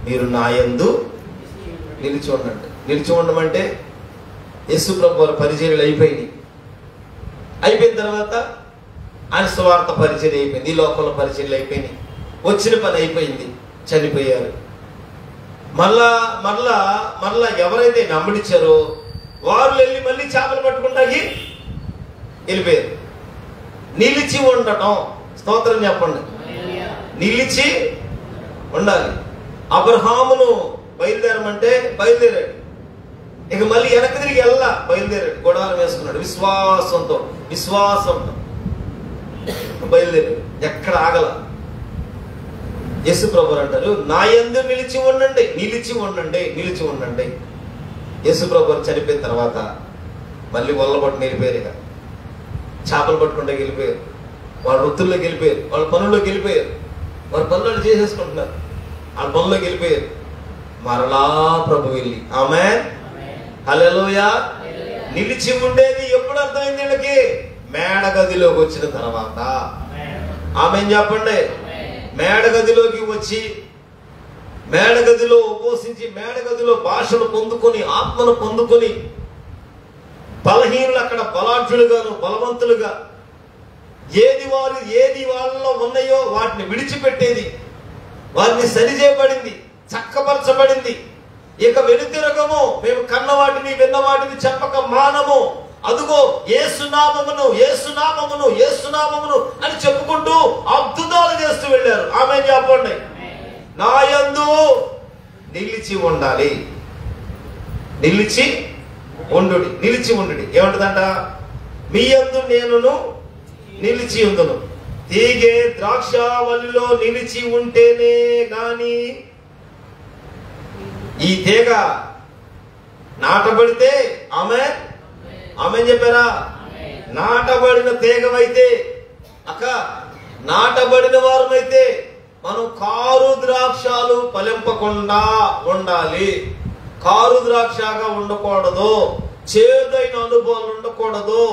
Speaker 1: మీరు నా యందు నిలిచి ఉండండి. నిలిచి ఉండమంటే యేసు ప్రభు వారి పరిచర్యలు అయిపోయిన తర్వాత ఆయన స్వార్థ పరిచర్య అయిపోయింది. ఈ లోకంలో పరిచర్యలు అయిపోయినాయి. వచ్చిన పని అయిపోయింది. చనిపోయారు. మళ్ళా ఎవరైతే నమ్మడిచ్చారో వారు వెళ్ళి మళ్ళీ చేపలు పట్టుకుంటాకి వెళ్ళిపోయారు. నిలిచి ఉండటం. స్తోత్రం చెప్పండి. నిలిచి ఉండాలి. అబ్రహామును బయలుదేరమంటే బయలుదేరాడు. ఇక మళ్ళీ వెనక్కి తిరిగి బయలుదేరాడు. గుడారం వేసుకున్నాడు. విశ్వాసంతో బయలుదేరాడు. ఎక్కడ ఆగల. యేసు ప్రభువు అంటారు, నా యందు నిలిచి ఉండండి. యేసు ప్రభువు చనిపోయిన తర్వాత మళ్ళీ వల్లబట్టి వెళ్ళిపోయారు. ఇక చేపలు పట్టుకుంటే వెళ్ళిపోయారు. వాళ్ళ వృత్తుల్లోకి వెళ్ళిపోయారు. వాళ్ళ పనుల్లోకి వెళ్ళిపోయారు. వాళ్ళ పనులను చేసేసుకుంటున్నారు. వాళ్ళ పనుల్లోకి వెళ్ళిపోయారు. మరలా ప్రభు వెళ్ళి ఆమేన్, హల్లెలూయా. నిలిచి ఉండేది ఎప్పుడు అర్థమైంది వీళ్ళకి? మేడగదిలోకి వచ్చిన తర్వాత. ఆమేన్ చెప్పండి. మేడగదిలోకి వచ్చి మేడగదిలో ఉపవసించి మేడగదిలో భాషను పొందుకొని ఆత్మను పొందుకొని బలహీనులు అక్కడ బలాఢ్యులుగాను బలవంతులుగా ఏది వాళ్ళలో ఉన్నాయో వాటిని విడిచిపెట్టేది, వారిని సరిచేయబడింది, చక్కపరచబడింది. ఇక వెనుతిరగము, మేము కన్న వాటిని విన్న వాటిని చెప్పక మానము. అదుగో యేసునామమును అని చెప్పుకుంటూ అద్భుతాలు చేస్తూ వెళ్ళారు. ఆమేన్ చెప్పండి. నా యందు నిలిచి ఉండాలి. నిలిచి ఉండుడి. ఏమంటదంట? మీ యందు నేనును నిలిచి ఉందును. తీగే ద్రాక్షవల్లిలో నిలిచి ఉంటేనే గాని ఈ తీగ నాటబడితే, ఆమె చెప్పారా? నాటబడిన తీగమైతే నాటబడిన వారమైతే మనం కారు ద్రాక్షాలు ఫలింపకుండా ఉండాలి. కారు ద్రాక్షగా ఉండకూడదు. చేదైన అనుభవాలు ఉండకూడదు.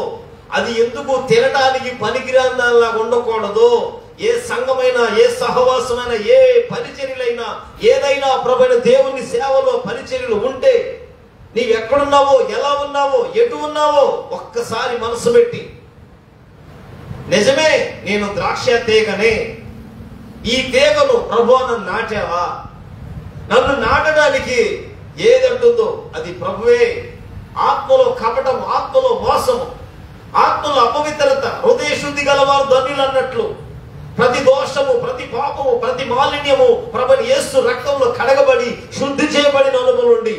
Speaker 1: అది ఎందుకు తినడానికి పనికిరాని దానిలాగా ఉండకూడదు. ఏ సంఘమైనా, ఏ సహవాసమైనా, ఏ పరిచర్యలైనా, ఏదైనా ప్రభువైన దేవుని సేవలో పరిచర్యలు ఉంటే నీవెక్కడున్నావో, ఎలా ఉన్నావో, ఎటు ఉన్నావో ఒక్కసారి మనసు పెట్టి, నిజమే నేను ద్రాక్ష తీగనే, ఈ తీగను ప్రభువా నన్ను నాటావా? నన్ను నాటడానికి ఏదంటుందో అది ప్రభువే. ఆత్మలో కపటం, ఆత్మలో మోసము, ఆత్మలో అపవిత్రత, హృదయ శుద్ధి గలవారు ధన్యులు అన్నట్లు ప్రతి దోషము, ప్రతి పాపము, ప్రతి మాలిన్యము ప్రభువైన యేసు రక్తంలో కడగబడి శుద్ధి చేయబడిన అనుభవం నుండి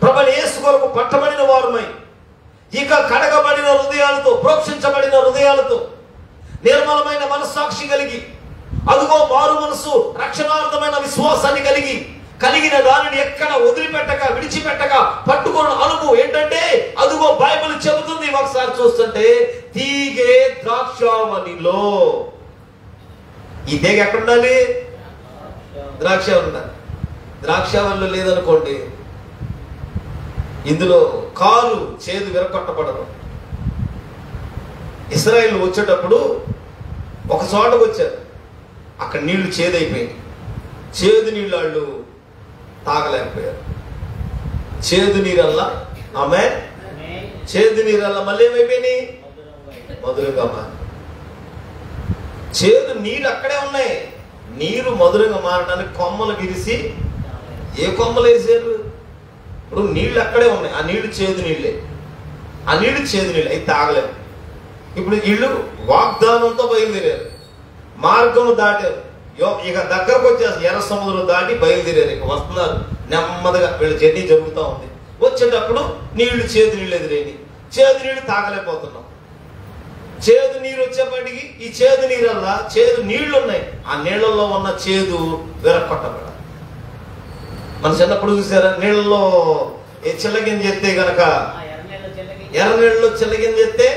Speaker 1: ప్రభువైన యేసు కొరకు పట్టబడిన వారమై ఇక కడగబడిన హృదయాలతో, ప్రోక్షించబడిన హృదయాలతో, నిర్మలమైన మనస్సాక్షి కలిగి, అదుగో మారు మనసు రక్షణార్థమైన విశ్వాసాన్ని కలిగిన దానిని ఎక్కడ వదిలిపెట్టక, విడిచిపెట్టక పట్టుకున్న అనుభవం ఏంటంటే, అదుగో బైబిల్ చెబుతుంది. ఒకసారి చూస్తుంటే తీగే ద్రాక్షవల్లిలో. ఈ తీగ ఎక్కడ ఉండాలి? ద్రాక్షవల్లి ఉండాలి. ద్రాక్షవల్లి లేదనుకోండి, ఇందులో కాలు చేదు విరగొట్టబడదు. ఇశ్రాయేలు వచ్చేటప్పుడు ఒక చోటకు వచ్చారు. అక్కడ నీళ్లు చేదైపోయింది. చేదు నీళ్ళు వాళ్ళు తాగలేకపోయారు. చేదు నీరల్లా ఆమె చేదు నీరల్లా మళ్ళీ ఏమైపోయినాయి? మధురంగా మారి. చేదు నీళ్ళు అక్కడే ఉన్నాయి. నీరు మధురంగా మారడానికి కొమ్మలు విరిసి, ఏ కొమ్మలు వేసారు? ఇప్పుడు నీళ్ళు అక్కడే ఉన్నాయి. ఆ నీళ్లు చేదు నీళ్ళే. ఆ నీళ్లు చేదు నీళ్ళు అవి తాగలేము. ఇప్పుడు వీళ్ళు వాగ్దానంతో బయలుదేరారు, మార్గం దాటారు, ఇక దగ్గరకు వచ్చేసి ఎర్ర సముద్రం దాటి బయలుదేరారు. ఇక వస్తున్నారు నెమ్మదిగా, వీళ్ళ జర్నీ జరుగుతూ ఉంది. వచ్చేటప్పుడు నీళ్లు చేదు నీళ్ళు ఎదురైంది. చేదు నీళ్లు తాగలేకపోతున్నాం. చేదు నీరు వచ్చేప్పటికి ఈ చేదు నీరల్లా చేదు నీళ్లు ఉన్నాయి. ఆ నీళ్లలో ఉన్న చేదు విరక్కొట్టబడాలి. మన చిన్నప్పుడు చూసారా, నీళ్ళలో చిల్లగిన చేస్తే గనక, ఎర్ర నీళ్ళలో చిల్లగిన చేస్తే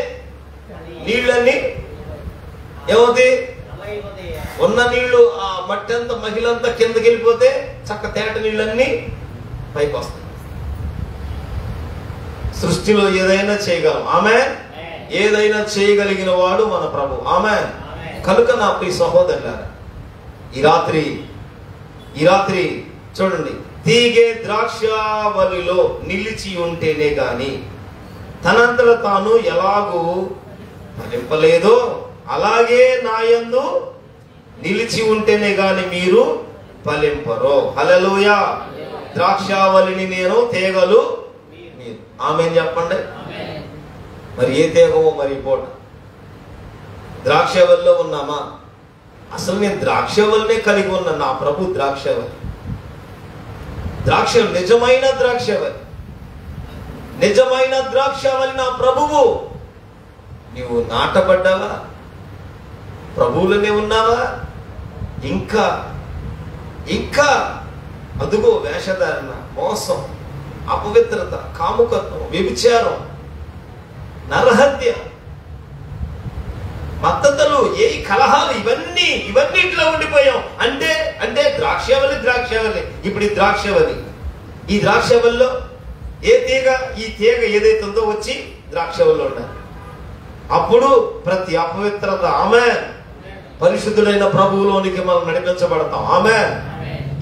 Speaker 1: నీళ్ళన్నీ ఏమవుతాయి? ఉన్న నీళ్లు ఆ మట్టి అంతా మహిళంతా కిందకి వెళ్ళిపోతే చక్క తేట నీళ్ళన్నీ పైకి వస్తాయి. సృష్టిలో ఏదైనా చేయగలం. ఆమె ఏదైనా చేయగలిగిన వాడు మన ప్రభు. ఆమె కనుక నా ప్రియ సహోదరులారా, ఈ రాత్రి చూడండి, తీగే ద్రాక్షావళిలో నిలిచి ఉంటేనే గాని తనంతట తాను ఎలాగూ ఫలింపలేదో, అలాగే నాయందు నిలిచి ఉంటేనే గాని మీరు ఫలింపరు. హల్లెలూయా. ద్రాక్షావళిని నేను, తీగలు మీరు. ఆమేన్ చెప్పండి. మరి ఏ తీగమో మరి పూట ద్రాక్షావళిలో ఉన్నామా? అసలు నేను ద్రాక్షావళినే కలిగి ఉన్నా. నా ప్రభు ద్రాక్షావళి, నిజమైన ద్రాక్షావళి, నిజమైన ద్రాక్షావళి నా ప్రభువు. నీవు నాటబడ్డావా? ప్రభువులోనే ఉన్నావా? ఇంకా ఇంకా అదుగో వేషధారణ, మోసం, అపవిత్రత, కాముకత్వం, వ్యభిచారం, నరహత్య, మద్దతులు, ఏ కలహాలు, ఇవన్నిట్లో ఉండిపోయాం. అంటే ద్రాక్షావళి. ఇప్పుడు ఈ ద్రాక్షావళిలో ఏ తీగ, ఈ తీగ ఏదైతే ఉందో వచ్చి ద్రాక్షావళిలో ఉండాలి. అప్పుడు ప్రతి అపవిత్రత, ఆమె పరిశుద్ధులైన ప్రభువులోనికి మనం నడిపించబడతాం. ఆమె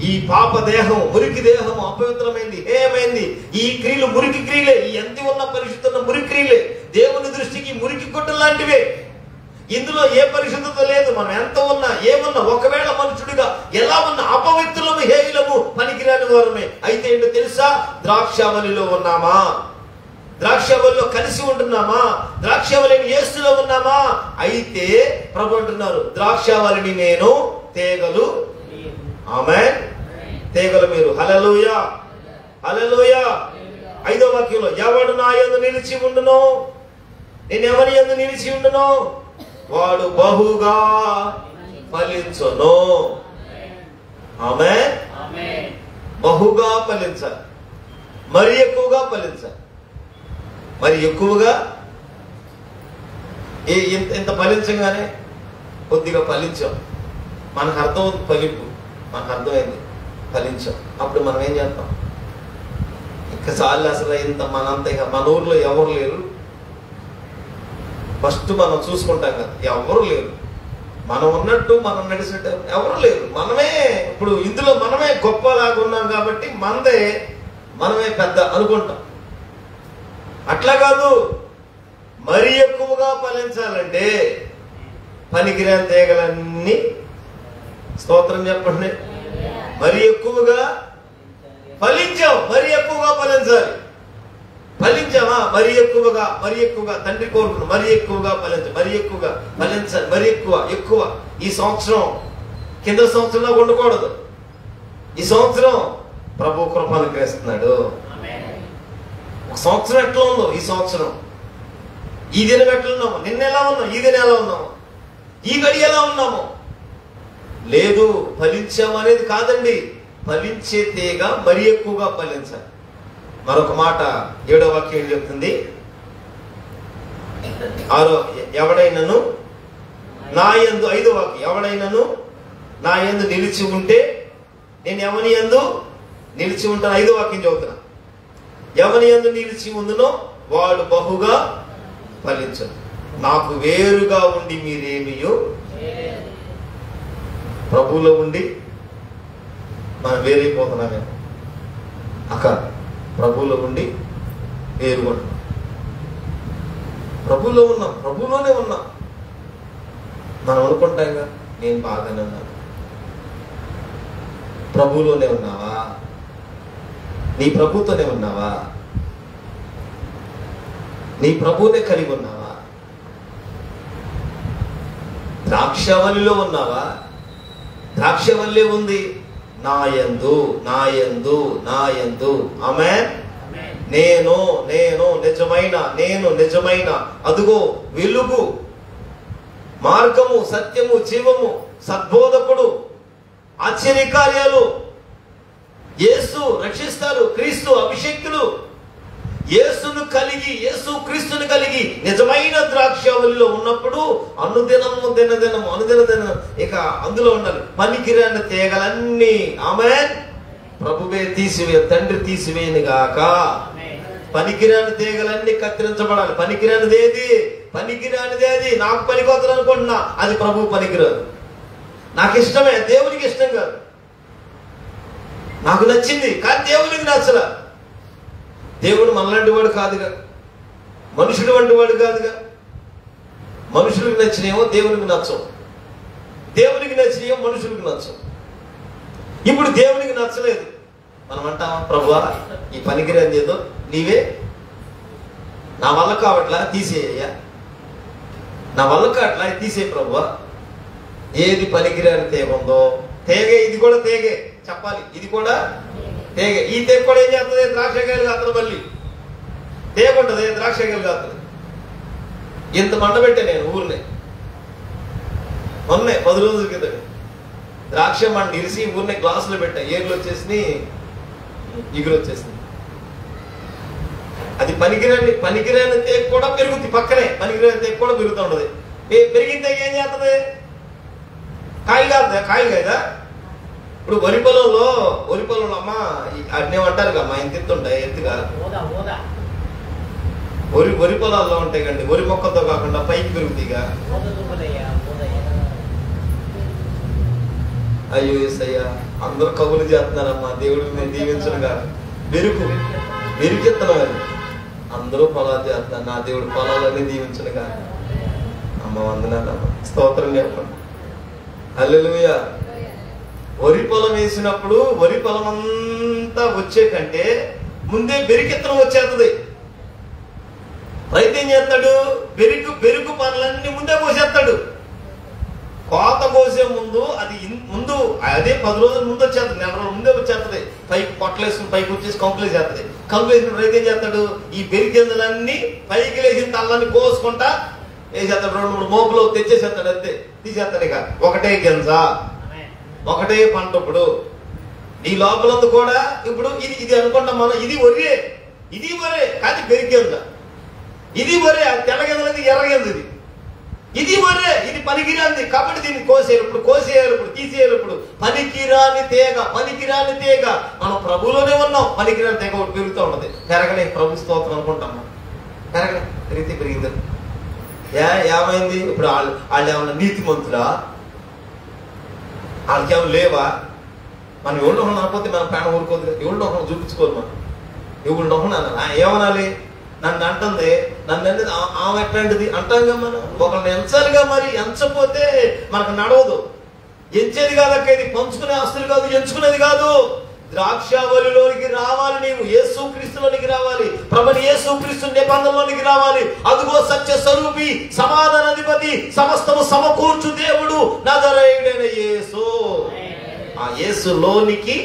Speaker 1: ఈ పాప దేహం, మురికి దేహం అపవిత్రమైంది, ఏమైంది? ఈ క్రియలు మురికి క్రియలే. ఈ ఎంత ఉన్న పరిశుద్ధ మురికి క్రియలే. దేవుని దృష్టికి మురికి గుట్ట లాంటివే. ఇందులో ఏ పరిశుద్ధత లేదు. మనం ఎంత ఉన్నా, ఏమున్నా, ఒకవేళ మనుషుడిగా ఎలా ఉన్నా అపవిత్రులము, హేయులము, పనికిరాని వారమే. అయితే ఏంటో తెలుసా? ద్రాక్షావళిలో ఉన్నామా? ద్రాక్షావళిలో కలిసి ఉంటున్నామా? ద్రాక్షావళిని యేసులో ఉన్నామా? అయితే ప్రభు అంటున్నారు, ద్రాక్షావళిని నేను, తీగలు. ఆమేన్. తీగలు మీరు. హల్లెలూయా, హల్లెలూయా. 5వ వాక్యంలో, ఎవడు నా యందు నిలిచి ఉండునో, నేను ఎవరి యందు నిలిచి ఉండునో వాడు బహుగా ఫలించును. ఆమేన్. బహుగా ఫలించాలి, మరి ఎక్కువగా ఫలించాలి. మరి ఎక్కువగా ఇంత ఫలించగానే కొద్దిగా ఫలించాం, మనకు అర్థం ఫలింపు, మనకు అర్థమైంది ఫలించాం. అప్పుడు మనం ఏం చేస్తాం? ఇంకా చాలు, అసలు ఇంత మనంత, ఇక మన ఊర్లో ఎవరు లేరు. ఫస్ట్ మనం చూసుకుంటాం కదా, ఎవరు లేరు. మనం ఉన్నట్టు, మనం నడిచినట్టు ఎవరు లేరు. మనమే ఇప్పుడు ఇందులో మనమే గొప్పలాగా ఉన్నాం కాబట్టి మనమే పెద్ద అనుకుంటాం. అట్లా కాదు. మరి ఎక్కువగా ఫలించాలంటే పనికిరాని తీగలన్నీ, స్తోత్రం చెప్పండి, మరి ఎక్కువగా ఫలించాం. మరి ఎక్కువగా ఫలించాలి. ఫలించామా? మరి ఎక్కువగా తండ్రి కోరుకున్నాం. మరి ఎక్కువగా ఫలించాలి, మరి ఎక్కువ. ఈ సంవత్సరం కింద సంవత్సరంలో ఉండకూడదు. ఈ సంవత్సరం ప్రభు కృపను అనుగ్రహిస్తున్నాడు. ఒక సంవత్సరం ఎట్లా ఉందో ఈ సంవత్సరం, ఈ దినం ఎట్లా ఉన్నాము, నిన్న ఎలా ఉన్నాం, ఈ దినం ఎలా ఉన్నాము, ఈ గడి ఎలా ఉన్నాము. లేదు, ఫలించాము అనేది కాదండి. ఫలించే తీగ మరి ఎక్కువగా ఫలించాలి. మరొక మాట 7వ వాక్యం చెప్తుంది, ఎవడైనను నా యందు, 5వ వాక్యం, ఎవడైనను నా యందు నిలిచి ఉంటే, నేను ఎవని యందు నిలిచి ఉంటాను. 5వ వాక్యం చదువుతున్నా, ఎవని యందు నిలిచి ఉందునో వాడు బహుగా ఫలించను. నాకు వేరుగా ఉండి మీరేమియో, ప్రభువులో ఉండి మనం వేరైపోతున్నామేమో. ప్రభువులో ఉండి వేరుగొండ ప్రభులో ఉన్నాం, ప్రభులోనే ఉన్నాం. మనం అనుకుంటాంగా నేను బాగానే ఉన్నాను. ప్రభులోనే ఉన్నావా? నీ ప్రభుతోనే ఉన్నావా? నీ ప్రభువునే కలిగి ఉన్నావా? ద్రాక్షవల్లిలో ఉన్నావా? ద్రాక్షవల్లి ఉంది నాయందు, నాయందు, నాయందు. ఆమేన్. నేను నిజమైన అదుగో వెలుగు, మార్గము, సత్యము, జీవము, సద్బోధకుడు, ఆశ్చర్యకార్యాలు. యేసు రక్షిస్తారు, క్రీస్తు అభిషేక్తులు. యేసును కలిగి, యేసు క్రీస్తుని కలిగి నిజమైన ద్రాక్షవల్లిలో ఉన్నప్పుడు అనుదినం ఇక అందులో ఉండాలి. పనికిరాని తీగలన్నీ ఆమేన్ ప్రభువే తీసివే, తండ్రి తీసివేయను గాక. పనికిరాని తీగలన్నీ కత్తిరించబడాలి. పనికిరానిదేది నాకు పనికొత్తలు అనుకుంటున్నా, అది ప్రభు పనికిరాదు. నాకు ఇష్టమే, దేవునికి ఇష్టం కాదు. నాకు నచ్చింది కానీ దేవునికి నచ్చలా. దేవుడు మనలాంటి వాడు కాదుగా, మనుషుడు వంటి వాడు కాదుగా. మనుషులకు నచ్చినేమో దేవునికి నచ్చవు, దేవునికి నచ్చినేమో మనుషులకు నచ్చవు. ఇప్పుడు దేవునికి నచ్చలేదు, మనం అంటామా ప్రభువా ఈ పనికిరాని ఏదో నీవే, నా వల్ల కావట్లా తీసేయ్యా, నా వల్ల కావట్లా తీసే ప్రభువా. ఏది పనికిరాని తీగ ఉందో, తేగే, ఇది కూడా తేగే చెప్పాలి, ఇది కూడా తేగే. ఈ తేగ కూడా ఏం చేస్తుంది? ద్రాక్షకాయలు కాస్తుంది. మళ్ళీ తేగ ఉంటుంది, ద్రాక్షకాయలు కాస్తుంది. ఇంత మంట పెట్టా నేను ఊరినే మొన్నే 10 రోజుల కింద ద్రాక్ష మంట ఇరిసి ఊరినే గ్లాసులో పెట్టా. ఏర్లు వచ్చేసి ఇగురు వచ్చేసింది. అది పనికిరాని తేగ కూడా పెరుగుతుంది. పక్కనే పనికిరాని తేగ కూడా పెరుగుతూ ఉంటది. పెరిగిన తేగ ఏం చేస్తుంది? కాయలు కాదా? ఇప్పుడు వరి పొలంలో అమ్మ అన్నేమంటారు కమ్మా, ఇంత ఎత్తుంటాయి, ఎత్తుగా వరి పొలాల్లో ఉంటాయి కండి. వరి మొక్కలతో కాకుండా పైకి పెరుగుతాయిగా. అయ్యో ఏసయ్యా, అందరూ కబులు చేస్తున్నారమ్మా, దేవుడికి నేను దీవించనుగా. మెరుకెత్తనం అది. అందరూ పొలాలు చేస్తున్నారు, నా దేవుడు పొలాలన్నీ దీవించనుగా. అమ్మ వందనాలమ్మ, స్తోత్రం చెప్పండి. హల్లెలూయా. వరి పొలం వేసినప్పుడు వరి పొలం అంతా వచ్చే కంటే ముందే బెరికెత్తనం వచ్చేస్తుంది. రైతు ఏం చేస్తాడు? బెరుకు పనులన్నీ ముందే కోసేస్తాడు. కోత కోసే ముందు అదే 10 రోజుల ముందు వచ్చేస్తుంది, 4 రోజుల ముందే వచ్చేస్తుంది. పైకి పొట్టలేసుకుని పైకి వచ్చేసి కంకులు వేసేస్తుంది. కంకులు వేసిన రైతు ఏం చేస్తాడు? ఈ బెరిగింజలన్నీ పైకి లేచిన తల్లని కోసుకుంటా వేసేస్తాడు. 2-3 మోపులు తెచ్చేసేస్తాడు, అంతే తీసేస్తాడు. ఇక ఒకటే గింజ, ఒకటే పంట. ఇప్పుడు నీ లోపలందు కూడా ఇప్పుడు ఇది అనుకుంటాం మనం, ఇది ఒరే కాదు బెరిగింజ, ఇది ఒరే, తెల్ల గింజలది ఎర్ర గింజది, ఇది ఒరే, ఇది పనికిరాంది. కాబట్టి దీన్ని కోసేయాలి, ఇప్పుడు తీసేయాలి. ఇప్పుడు పనికిరాని తీగ మనం ప్రభులోనే ఉన్నాం. పనికిరాని తీగ ఒకటి పెరుగుతూ ఉంటది. పెరగలే, ప్రభు స్తోత్రం అనుకుంటాం. పెరిగింది. ఏమైంది? ఇప్పుడు వాళ్ళు ఏమన్నా నీతిమంతులా? వాళ్ళకి ఏమైనా లేవా? మనం ఎవరు అనకపోతే మన ప్రాణం ఊరుకోదు. ఎవరు ఒకరు చూపించుకోరు. మనం ఎవరు ఏమనాలి? నన్ను అంటుంది, నన్ను అనేది ఆమె ఎట్లాంటిది అంటాంగా. మనం ఒకరిని ఎంచాలిగా. మరి ఎంచపోతే మనకు నడవదు. ఎంచేది కాదక్క, ఇది పంచుకునే ఆస్తులు కాదు, ఎంచుకునేది కాదు. ద్రాక్షావళిలోనికి రావాలి. నీవు యేసు క్రీస్తులోనికి రావాలి. ప్రభుని యేసు క్రీస్తు నిబంధనలోనికి రావాలి. అదుగో సత్య స్వరూపి, సమాధానాధిపతి, సమస్తము సమకూర్చు దేవుడు నజరేయుడైన యేసు. ఆ యేసులోనికి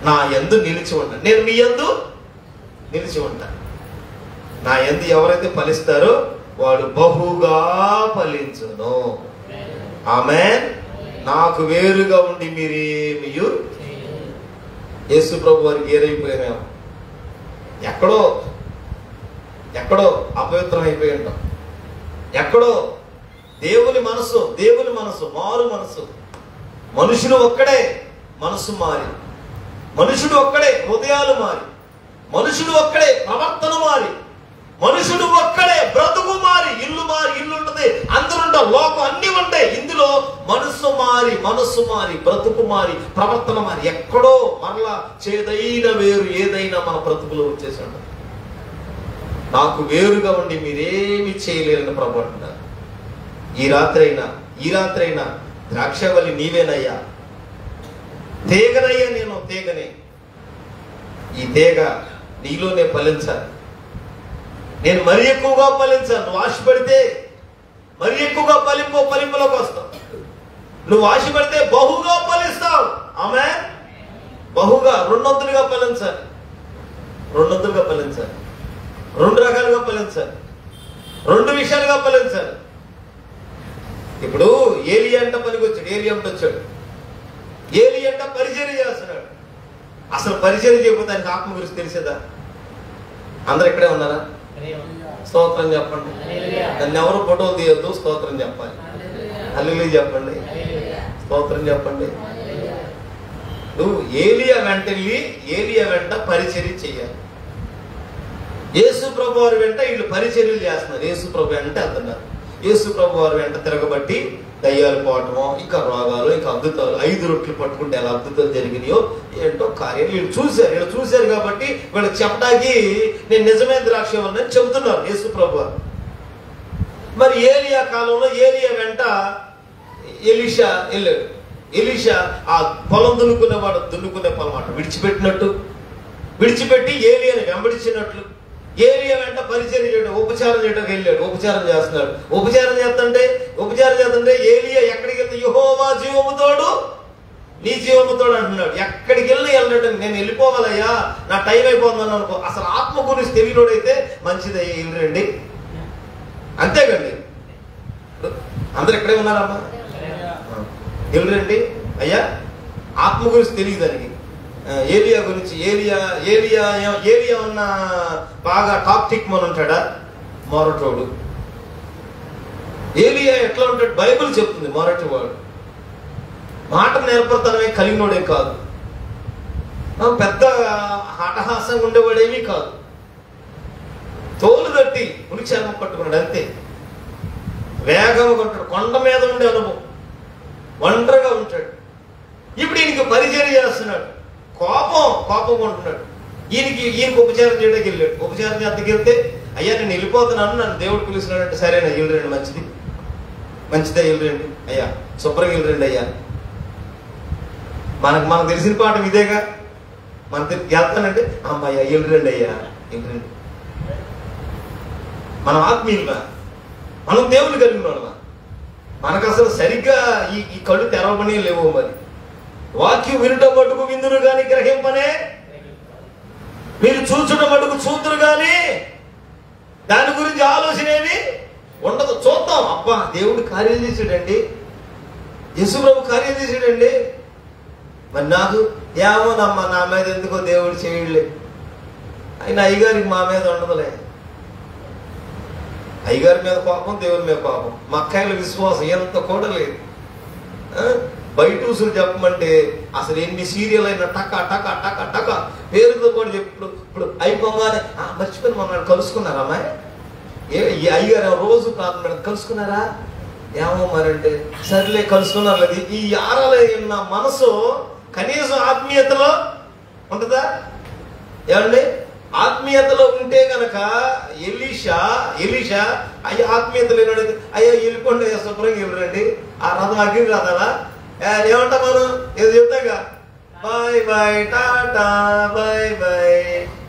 Speaker 1: నా యందు నిలిచి ఉంటాను. నేను మీ యందు నిలిచి ఉంటాను. నా యందు ఎవరైతే ఫలిస్తారో వాడు బహుగా ఫలించును. ఆమేన్. నాకు వేరుగా ఉండి మీరేమి యేసు ప్రభు వారికి ఏరైపోయామేమో, ఎక్కడో అపవిత్రం అయిపోయి ఉంటాం. ఎక్కడో దేవుని మనసు మారు మనసు. మనుషుడు ఒక్కడే, మనసు మారి. మనుషుడు ఒక్కడే, హృదయాలు మారి. మనుషుడు ఒక్కడే, ప్రవర్తన మారి. మనుషుడు ఒక్కడే, బ్రతుకు మారి ఇల్లు ఉంటుంది, అందరూ ఉంటారు, లోకం అన్ని ఉంటాయి. ఇందులో మనస్సు మారి బ్రతుకు మారి ప్రవర్తన మారి ఎక్కడో మరలా చేదైన వేరు ఏదైనా మన బ్రతుకులో వచ్చేసాడు. నాకు వేరుగా ఉండి మీరేమి చేయలేరని ప్రభు అంటున్నారు. ఈ రాత్రి అయినా ద్రాక్షవల్లి నీవేనయ్యా, తీగనయ్యా, నేను తీగనే. ఈ తీగ నీలోనే ఫలించాలి. నేను మరి ఎక్కువగా ఫలించాను. నువ్వు ఆశపడితే మరి ఎక్కువగా ఫలింపులోకి వస్తావు. నువ్వు ఆశపడితే బహుగా ఫలిస్తావు. ఆమె బహుగా, రెండొంతులుగా ఫలించాలి. రెండు రకాలుగా ఫలించాలి. రెండు విషయాలుగా ఫలించాలి. ఇప్పుడు ఏలి అంట పనికొచ్చాడు, ఏలి అంట వచ్చాడు. ఏలి అంట పరిచర్య చేస్తున్నాడు. అసలు పరిచర్య చేయకపోతే ఆయనకు ఆత్మ గురించి తెలిసేదా? అందరు ఇక్కడే ఉన్నారా? స్తోత్రం చెప్పండి. దాన్ని ఎవరు ఫోటోలు తీయొద్దు, స్తోత్రం చెప్పాలి. హల్లెలూయా చెప్పండి, స్తోత్రం చెప్పండి. నువ్వు ఏలియా వెంట పరిచర్య చెయ్యాలి. యేసు ప్రభు వారి వెంట వీళ్ళు పరిచర్యలు చేస్తున్నారు. యేసు ప్రభు వెంట వెళ్తున్నారు. యేసు ప్రభు వారి వెంట తిరగబట్టి దయ్యాలు పోవటమో, ఇంకా రోగాలు, ఇంకా అద్భుతాలు, 5 రొట్టెలు పట్టుకుంటే ఎలా అద్భుతాలు జరిగినాయో ఏంటో కార్యాలు వీళ్ళు చూశారు కాబట్టి వీళ్ళు చెప్పడానికి నేను నిజమైన ద్రాక్షవల్లి అని చెబుతున్నారు యేసు ప్రభు వారు. మరి ఏలియా కాలంలో ఏలియా వెంట ఎలీషా వెళ్ళాడు. ఎలీషా ఆ పొలం దున్నుకునే పొలం మాట విడిచిపెట్టి ఏలియాని వెంబడించినట్లు ఏలియా వెంట పరిచయం చేయడం, ఉపచారం చేయడానికి వెళ్ళాడు. ఉపచారం చేస్తున్నాడు. ఉపచారం చేస్తుంటే ఏలియా ఎక్కడికి వెళ్తే యెహోవా జీవముతోడు నీ జీవముతోడు అంటున్నాడు. ఎక్కడికి వెళ్ళినట్టు నేను వెళ్ళిపోవాలయ్యా, నా టైం అయిపోతుందని అనుకో. అసలు ఆత్మ గురించి తెలియనోడైతే మంచిదయ్యా వెళ్ళరండి. అంతేకండి. అందరు ఎక్కడే ఉన్నారమ్మా? వెళ్ళరండి అయ్యా. ఆత్మ గురించి తెలియదు దానికి. ఏలియా గురించి ఏలియా ఉన్న బాగా టాక్టిక్ మన ఉంటాడా? మొరటోడు. ఏలియా ఎట్లా ఉంటాడు? బైబిల్ చెప్తుంది మొరటివాడు. మాట నేర్పడతనమే కలిగినోడే కాదు, పెద్ద హఠహాసంగా ఉండేవాడేమీ కాదు. తోలు తట్టి ఉనికి చర్మం పట్టుకున్నాడు అంతే. వేగంగా ఉంటాడు. కొండ మీద ఉండే అనుభవం. ఒంటరిగా ఉంటాడు. ఇప్పుడు ఈయనకి పరిచర్య చేస్తున్నాడు. కోపం ఉంటున్నాడు. ఈయనకి ఉపచారం చేయడానికి వెళ్ళాడు. ఉపచారం చేతకి వెళ్తే అయ్యా నేను వెళ్ళిపోతున్నాను, నన్ను దేవుడు పిలుస్తున్నాడు అంటే సరేనా వెళ్ళరండి, మంచిదే వెళ్ళరండి అయ్యా, శుభ్రంగా వెళ్ళరండి అయ్యా. మనకు తెలిసిన పాఠం ఇదేగా. మన వెళ్తానంటే అమ్మయ్యా వెళ్ళరండి అయ్యా, వెళ్ళరండి. మనం ఆత్మీయులుగా, మనం దేవుని కలిగిన వాళ్ళమా? మనకు అసలు సరిగ్గా ఈ కళ్ళు తెరవబడి లేవు. మరి వాక్యం వినుట మటుకు విందురు గాని గ్రహింపనే, మీరు చూచుట మటుకు చూతురు గాని దాని గురించి ఆలోచన ఏమి ఉండదు. చూద్దాం, అబ్బా దేవుడు కార్యం చేసాడండి, యేసు ప్రభు కార్యం చేసాడండి, మరి నాకు ఏమోనమ్మా నా మీద ఎందుకో దేవుడు చేయలే. ఆయన అయ్యగారికి మా మీద ఉండదులే. అయ్యగారి మీద కోపం, దేవుని మీద కోపం. మా అక్కాయిల విశ్వాసం ఎంత కూడా లేదు. బయట ఊసులు చెప్పమంటే అసలు ఎన్ని సీరియల్ అయినా టక పేరుతో కూడా ఇప్పుడు అయిపోగానే మర్చిపోయిన మొన్న కలుసుకున్నారా అమ్మాయి? ఈ అయ్యగారు రోజు ప్రార్థన కలుసుకున్నారా? ఏమో మరంటే సర్లే కలుసుకున్నారు. లేదు ఈ ఆరాలైన మనసు కనీసం ఆత్మీయతలో ఉంటుందా? ఏమండి? ఆత్మీయతలో ఉంటే గనక ఎలీషా అయ్యా ఆత్మీయత లేనాడు, అయ్యా వెళ్ళిపోండి శుభ్రంగా వెళ్ళరండి, ఆ రథం అగ్ని రాదా ఏమంటా మనం ఏదో చెప్తాగా, బాయ్ టాటా బాయ్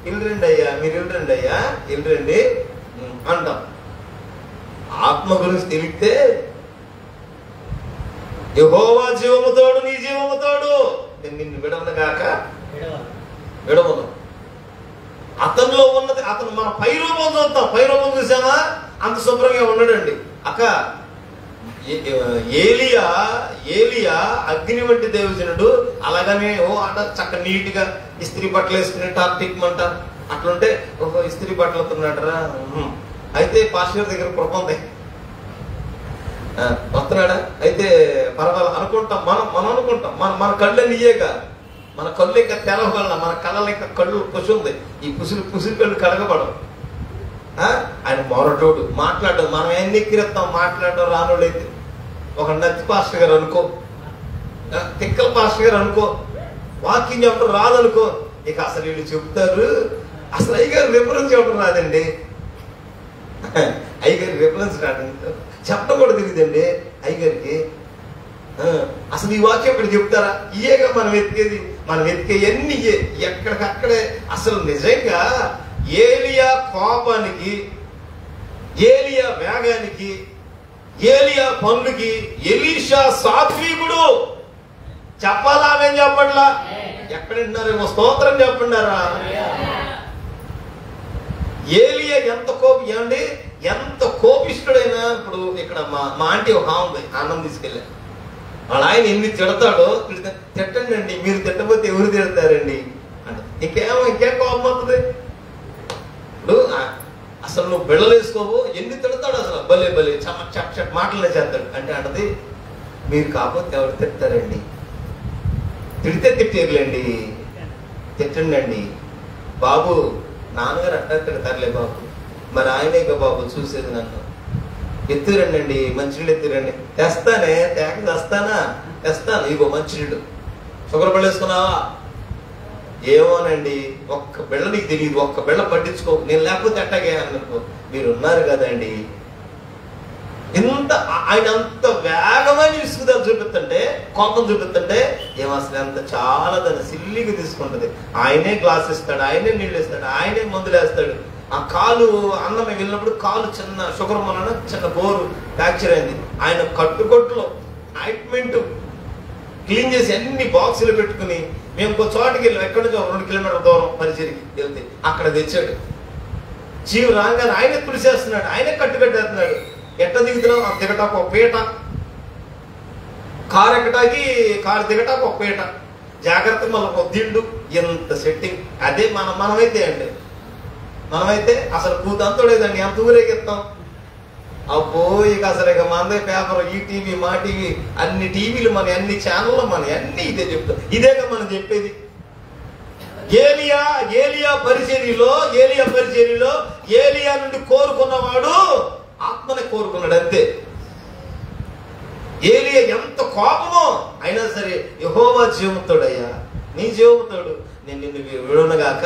Speaker 1: వెళ్ళరండి అయ్యా, మీరు వెళ్ళరండి అంటాం. ఆత్మ గురించి తెలిస్తే యెహోవా జీవముతోడు నీ జీవముతోడు, నేను నిన్ను విడవనగాక విడవను. అతనిలో ఉన్నది, అతను మన పై రూపం చూస్తాం. పై రూపం చూసామా? అంత శుభ్రంగా ఉండడండి. అక్క ఏలియా అగ్ని వంటి దేవజనుడు. అలాగనే అట చక్క నీట్ గా ఇస్త్రీ బట్టలు వేసుకుని టాక్టిక్ మంట అట్లుంటే ఒక ఇస్త్రీ బట్టలు అవుతున్నాడరా. అయితే పాస్టర్ దగ్గర కృపంది వస్తున్నాడా? అయితే పర్వాలేదు అనుకుంటాం. మనం అనుకుంటాం మన కళ్ళని ఇయ్యేగా, మన కళ్ళు ఇంకా తెరవగల, మన కళ్ళ ఇంకా కళ్ళు కుసుంది. ఈ కుసులు కళ్ళు కడగబడవు. ఆయన మొరటోడు, మాట్లాడడం. మనం ఎన్ని ఎక్కిరిస్తాం మాట్లాడడం రానోడు. అయితే ఒక నత్తి పాస్టర్ గారు అనుకో, తిక్కల పాస్టర్ గారు అనుకో, వాకింగ్ చెప్పడం రాదనుకో, ఇక అసలు వీళ్ళు చెప్తారు. అసలు అయ్యగారు రిఫరెన్స్ చెప్పడం రాదండి. అయ్యగారి రిఫరెన్స్ రాదండి, చెప్పడం కూడా తెలియదండి అయ్యగారికి. అసలు ఈ వాక్యం ఇక్కడ చెప్తారా? ఇయేగా మనం వెతికేది. మనం వెతికే ఎన్ని ఎక్కడికక్కడే. అసలు నిజంగా ఏలియా కోపానికి, ఏలియా వేగానికి, ఏలియా పనులకి ఎలీషా సాత్వికుడు. చెప్పాలా? ఆమెం చెప్పట్లా? ఎక్కడుంటున్నారేమో స్తోత్రం చెప్పండారా. ఏలియా ఎంత ఏమండి, ఎంత కోపిష్ఠుడైనా. ఇప్పుడు ఇక్కడ మా ఆంటీ ఒక ఉంది, అన్నం తీసుకెళ్ళా. వాళ్ళ ఆయన ఎన్ని తిడతాడో, తిట్టండి అండి, మీరు తిట్టకపోతే ఎవరు తిడతారండి అంటే ఇంకేం కోపం అవుతుంది. ఇప్పుడు అసలు నువ్వు బిళ్ళలు వేసుకోవు, ఎన్ని తిడతాడు అసలు, భలే భలే చట్ మాటలనే చేస్తాడు అంటే అంటది, మీరు కాకపోతే ఎవరు తిడతారండి, తిడితే తిట్టేరులేండి, తిట్టండి అండి బాబు. నాన్నగారు అట్టా తిడతారులే బాబు, మరి ఆయనే బాబు చూసేది నన్ను. ఎత్తురండి, మంచినీళ్ళు ఎత్తురండి. తెస్తానే, తేక తెస్తాను, ఇగో మంచినీళ్ళు. షుగర్ బిళ్ళ వేసుకున్నావా? ఏమోనండి, ఒక్క బిళ్ళ నీకు తెలియదు, ఒక్క బిళ్ళ పట్టించుకో, నేను లేకపోతే అట్టాగే అనుకో. మీరు ఉన్నారు కదండి. ఇంత ఆయన అంత వేగమైన విసుగుదల చూపిస్తుంటే, కోపం చూపిస్తుంటే అసలు ఎంత చాలా దాన్ని సిల్లిగా తీసుకుంటది. ఆయనే గ్లాస్ ఇస్తాడు, ఆయనే నీళ్ళు ఇస్తాడు, ఆయనే మందులు వేస్తాడు. ఆ కాలు అన్నం వెళ్ళినప్పుడు కాలు చిన్న షుగర్ వలన చిన్న బోరు ఫ్రాక్చర్ అయింది. ఆయన కట్టుకొట్టులో ఆయింట్మెంట్ క్లీన్ చేసి అన్ని బాక్సులు పెట్టుకుని మేము ఇంకో చోటుకి వెళ్ళాం. ఎక్కడి నుంచో 2 కిలోమీటర్ల దూరం పరిచయకి వెళ్తే అక్కడ తెచ్చాడు. జీవు రాగానే ఆయనే తుడిసేస్తున్నాడు, ఆయనే కట్టుకట్టేస్తున్నాడు. ఎట్ట దిగుతున్నాం? ఆ దిగటాకు ఒక పీట, కారు ఎక్కటాకి కారు దిగటాకు ఒక పీట, జాగ్రత్త మళ్ళీ ఒక దిండు, ఎంత సెట్టింగ్. అదే మనమైతే అసలు కూతంతోడేదండి, ఎంత ఊరేగిస్తాం. అబ్బో ఇక అసలు ఇక మనదే పేపర్, ఈ టీవీ, మా టీవీ, అన్ని టీవీలు మన, అన్ని ఛానళ్ళు మన, అన్ని ఇదే చెప్తాం. ఇదేగా మనం చెప్పేది. ఏలియా పరిచర్యలో ఏలియా నుండి కోరుకున్నవాడు ఆత్మనే కోరుకున్నాడు అంతే. ఏలియా ఎంత కోపమో అయినా సరే, యెహోవా జీవముతోడయ్యా, నీ జీవముతోడు, నేను నిన్ను విడువనుగాక,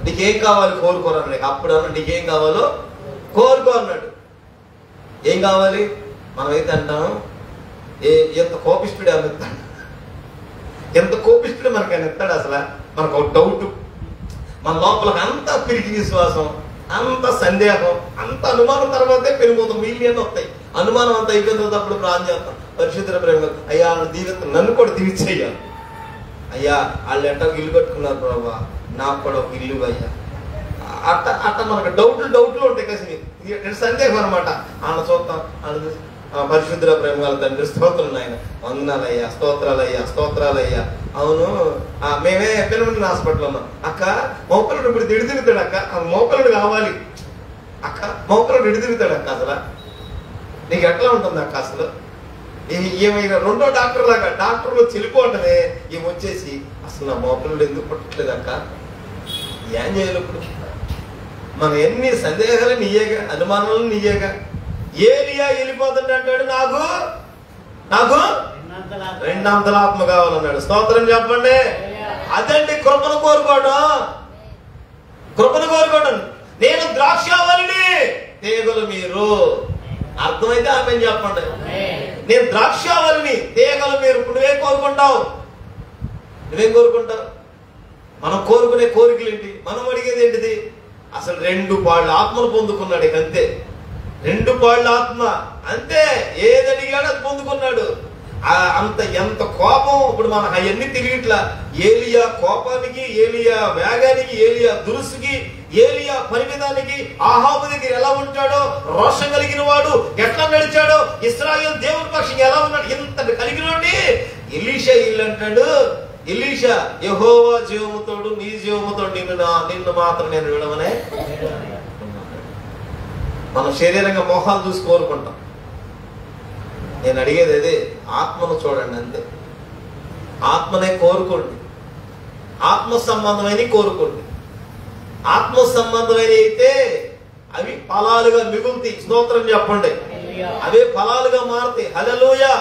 Speaker 1: నీకేం కావాలి కోరుకోరన్నాడు. అప్పుడు అన్నాడు, నీకేం కావాలో కోరుకో అన్నాడు. ఏం కావాలి? మనమైతే అంటాం, ఎంత కోపిష్ఠుడు అని ఇస్తాడు, ఎంత కోపిష్ఠుడు మనకి అని ఇస్తాడు. అసలు మనకు ఒక డౌట్, మన లోపలికి అంత పిరికి విశ్వాసం, అంత సందేహం, అంత అనుమానం తర్వాతే పెరిగిపోతాం. మిలియన్ వస్తాయి. అనుమానం అంతా అయిపోయిన తర్వాత అప్పుడు ప్రార్థన చేస్తాం, పరిశుద్ధ ప్రేమ, అయ్యా వాళ్ళు దీవిస్తాం, నన్ను కూడా దీవించయ్యా. అయ్యా వాళ్ళు ఎట్టో ఇల్లు కట్టుకున్నారు ప్రభా, నాకు కూడా ఒక ఇల్లు అయ్యా. అట్ట మనకు డౌట్లు ఉంటాయి kasi. సందేహం అనమాట. ఆయన చూస్తాం, పరిశుద్ధ ప్రేమ గల తండ్రి స్తోత్రం నాయన, వందనాలయ్యా, స్తోత్రాలయ్యా. అవును, మేమే పిల్లలు హాస్పిటల్ ఉన్నాం. అక్క మోకలుడు ఇప్పుడు తిరుగుతాడు అక్క, మోకలుడు కావాలి అక్క, మోకలుడు తిరుగుతాడు అక్క. అసలు నీకు ఎట్లా ఉంటుంది అక్క? అసలు ఏమై రెండో డాక్టర్ లాగా, డాక్టర్లు చెల్లిపోవటమే ఏమొచ్చేసి, అసలు నా మోకలుడు ఎందుకు పట్టట్లేదు అక్క, ఏం చేయాలి ఇప్పుడు? మనం ఎన్ని సందేహాలు నీయేగా, అనుమానాలు నీయేగా. ఏలియా వెళ్ళిపోతుంటే అంటాడు, నాకు రెండంతల ఆత్మ కావాలన్నాడు. స్తోత్రం చెప్పండి. అదండి కృపను కోరుకోవడం. నేను ద్రాక్షావళిని, తీగలు మీరు. అర్థమైతే ఆమె చెప్పండి. నేను ద్రాక్షావళిని, తీగలు మీరు. నువ్వేం కోరుకుంటావు? మనం కోరుకునే కోరికలు ఏంటి? మనం అడిగేది ఏంటిది? అసలు 2 పాళ్ళ ఆత్మను పొందుకున్నాడు. ఇక అంతే, 2 పాళ్ళ ఆత్మ అంతే. ఏది అడిగాడో అది పొందుకున్నాడు. అంత ఎంత కోపం. ఇప్పుడు మనం అవన్నీ తిరిగిట్లా. ఏలియా కోపానికి, ఏలియా వేగానికి, ఏలియా దురుసుకి, ఏలియా పరిమితానికి, ఆహాబు దగ్గర ఎలా ఉంటాడో, రోషం కలిగిన వాడు ఎట్లా నడిచాడో, ఇశ్రాయేలు దేవుని పక్షంగా ఎలా ఉన్నాడు, ఇంత కలిగినోడి ఎలీషా ఇల్లు అంటాడు. ఎలీషా, యెహోవా జీవముతోడు, నీ జీవముతోడు, నిన్ను మాత్రం నేను విడవనే. మనం శరీరంగా మోహాలు చూసి కోరుకుంటాం. నేను అడిగేది అదే, ఆత్మను చూడండి అంతే. ఆత్మనే కోరుకోండి, ఆత్మ సంబంధమైన కోరుకోండి. ఆత్మ సంబంధమైన అయితే అవి ఫలాలుగా మిగులుతాయి. స్తోత్రం చెప్పండి. అవే ఫలాలుగా మారుతాయి. హల్లెలూయా.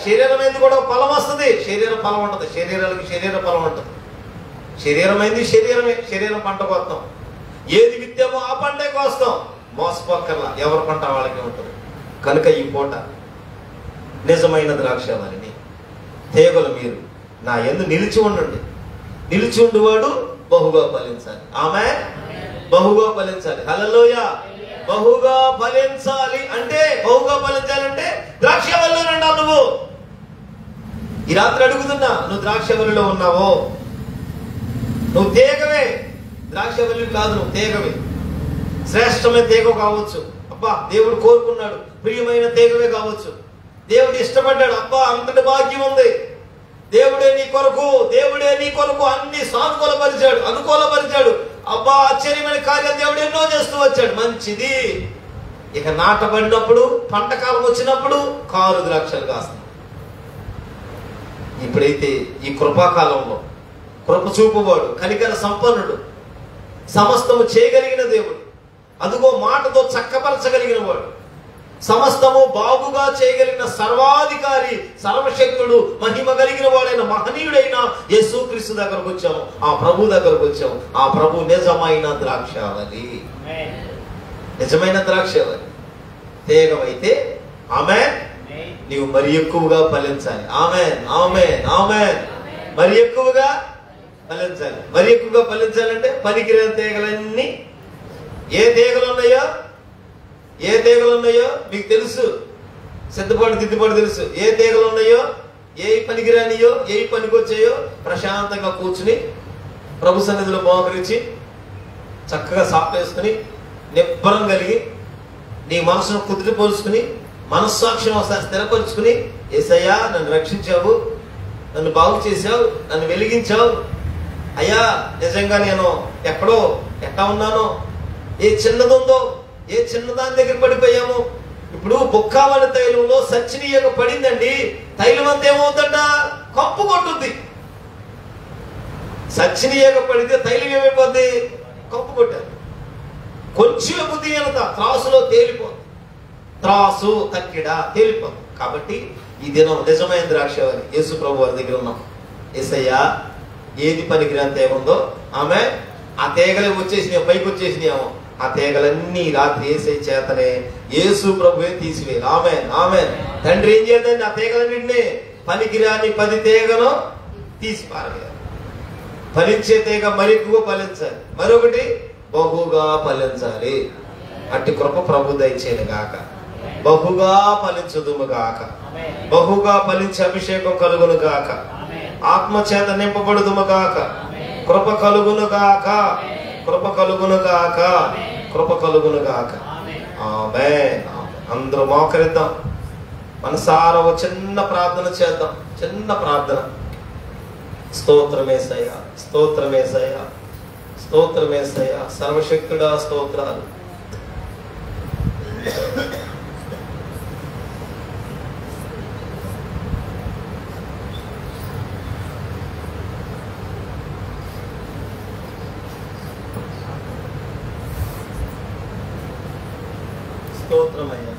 Speaker 1: శరీరం అయింది కూడా ఫలం వస్తుంది. శరీర ఫలం ఉంటుంది. శరీరానికి శరీర ఫలం ఉంటుంది. శరీరం అయింది శరీరమే. శరీరం పంట కోస్తాం. ఏది విత్తామో ఆ పంటే కోస్తాం. మోసపోక్కర్లా, ఎవరి పంట వాళ్ళకే ఉంటుంది. కనుక ఈ పూట నిజమైన ద్రాక్షావల్లిని తీగలు మీరు నా యందు నిలిచి ఉండండి. నిలిచి ఉండువాడు బహుగా ఫలించాలి. ఆమేన్. బహుగా ఫలించాలి. హల్లెలూయా. బహుగా ఫలించాలి అంటే, బహుగా ఫలించాలంటే ద్రాక్షావల్లిలో ఉండాలి. నువ్వు ఈ రాత్రి అడుగుతున్నా, నువ్వు ద్రాక్షావల్లిలో ఉన్నావో? నువ్వు తీగవే, ద్రాక్షావల్లి కాదు, నువ్వు తీగవే. శ్రేష్టమైన తీగ కావచ్చు. అబ్బా దేవుడు కోరుకున్నాడు, ప్రియమైన తీగవే కావచ్చు. దేవుడు ఇష్టపడ్డాడు. అబ్బా అంతటి భాగ్యం ఉంది. దేవుడే నీ కొరకు అన్ని సానుకూలపరిచాడు, అనుకూలపరిచాడు. అబ్బా ఆశ్చర్యమైన కార్యాలు దేవుడు ఎన్నో చేస్తూ వచ్చాడు. మంచిది. ఇక నాటబడినప్పుడు, పంట కాలం వచ్చినప్పుడు కారు ద్రాక్షలు కాస్తాం. ఇప్పుడైతే ఈ కృపాకాలంలో కృప చూపువాడు, కనికర సంపన్నుడు, సమస్తము చేయగలిగిన దేవుడు, అదుగో మాటతో చక్కపరచగలిగిన వాడు, సమస్తము బాగుగా చేయగలిగిన సర్వాధికారి, సర్వశక్తుడు, మహిమ కలిగిన వాడైన మహనీయుడైన యేసుక్రీస్తు దగ్గరకు వచ్చాము. ఆ ప్రభు దగ్గరకు వచ్చాము. ఆ ప్రభు నిజమైన ద్రాక్షావల్లి. నిజమైన ద్రాక్షావల్లి తీగవైతే ఆమేన్, నీవు మరి ఎక్కువగా ఫలించాలి. ఆమేన్, ఆమేన్, ఆమేన్. మరి ఎక్కువగా ఫలించాలి. మరి ఎక్కువగా ఫలించాలంటే పనికిరాని తీగలన్నీ, ఏ తీగలు ఉన్నాయో మీకు తెలుసు. దిద్దుబాటు తెలుసు. ఏ తీగలు ఉన్నాయో, ఏ పనికిరానియో, ఏ పనికొచ్చాయో ప్రశాంతంగా కూర్చుని ప్రభు సన్నిధిలో మోకరించి చక్కగా సాపేసుకుని నిబ్బరం కలిగి నీ మనసును కుదిరిపోల్చుకుని మనస్సాక్షిని ఒకసారి స్థిరపరుచుకుని, యేసయ్యా నన్ను రక్షించావు, నన్ను బాగు చేశావు, నన్ను వెలిగించావు అయ్యా, నిజంగా నేను ఎట్టా ఉన్నానో, ఏ చిన్నదుందో, ఏ చిన్నదాని దగ్గర పడిపోయాము. ఇప్పుడు బొక్కావని తైలంలో సచ్చినీయక పడిందండి. తైలం అంతా ఏమవుతుందంట? కప్పు కొట్టుద్ది. సచ్చినీయక పడితే తైలం ఏమైపోద్ది? కప్పు కొట్టారు. కొంచెం బుద్ధి అనత త్రాసులో తేలిపోతుంది. త్రాసు తక్కిడ తేలిపోతుంది. కాబట్టి ఈ దినం నిజమైన ద్రాక్షావల్లి యేసు ప్రభు వారి దగ్గర ఉన్నాం. యేసయ్యా ఏది పనికిరాని తీగ ఉందో ఆమె ఆ తీగలే వచ్చేసినాయి, పైకి వచ్చేసినాయేమో. ఆ తీగలన్నీ రాత్రి యేసయ్య చేతనే యేసు ప్రభువే తీసివేయాలి. ఆమేన్, ఆమేన్. తండ్రి ఏం చేద్దండి? ఆ తీగలన్నింటినీ పనికిరాని 10 తీగను తీసి పారేయాలి. ఫలించే తీగ మరి ఎక్కువగా ఫలించాలి. మరొకటి బహుగా ఫలించాలి. అట్టి కృప ప్రభు దయచేయను గాక. బహుగా ఫలించుదుము గాక. బహుగా ఫలించే అభిషేకం కలుగును గాక. ఆత్మచేత నింపబడుదుము గాక. కృప కలుగును గాక. కృప కలుగును గాక. కృప కలుగును గాక. ఆమేన్. అందరూ మోకరిద్దాం. మనసారా ఒక చిన్న ప్రార్థన చేద్దాం. చిన్న ప్రార్థన. స్తోత్రమేసయ్యా, స్తోత్రమేసయ్యా, స్తోత్రమేసయ్యా. సర్వశక్తుడా స్తోత్రాలు. స్తోత్రమయ్యా.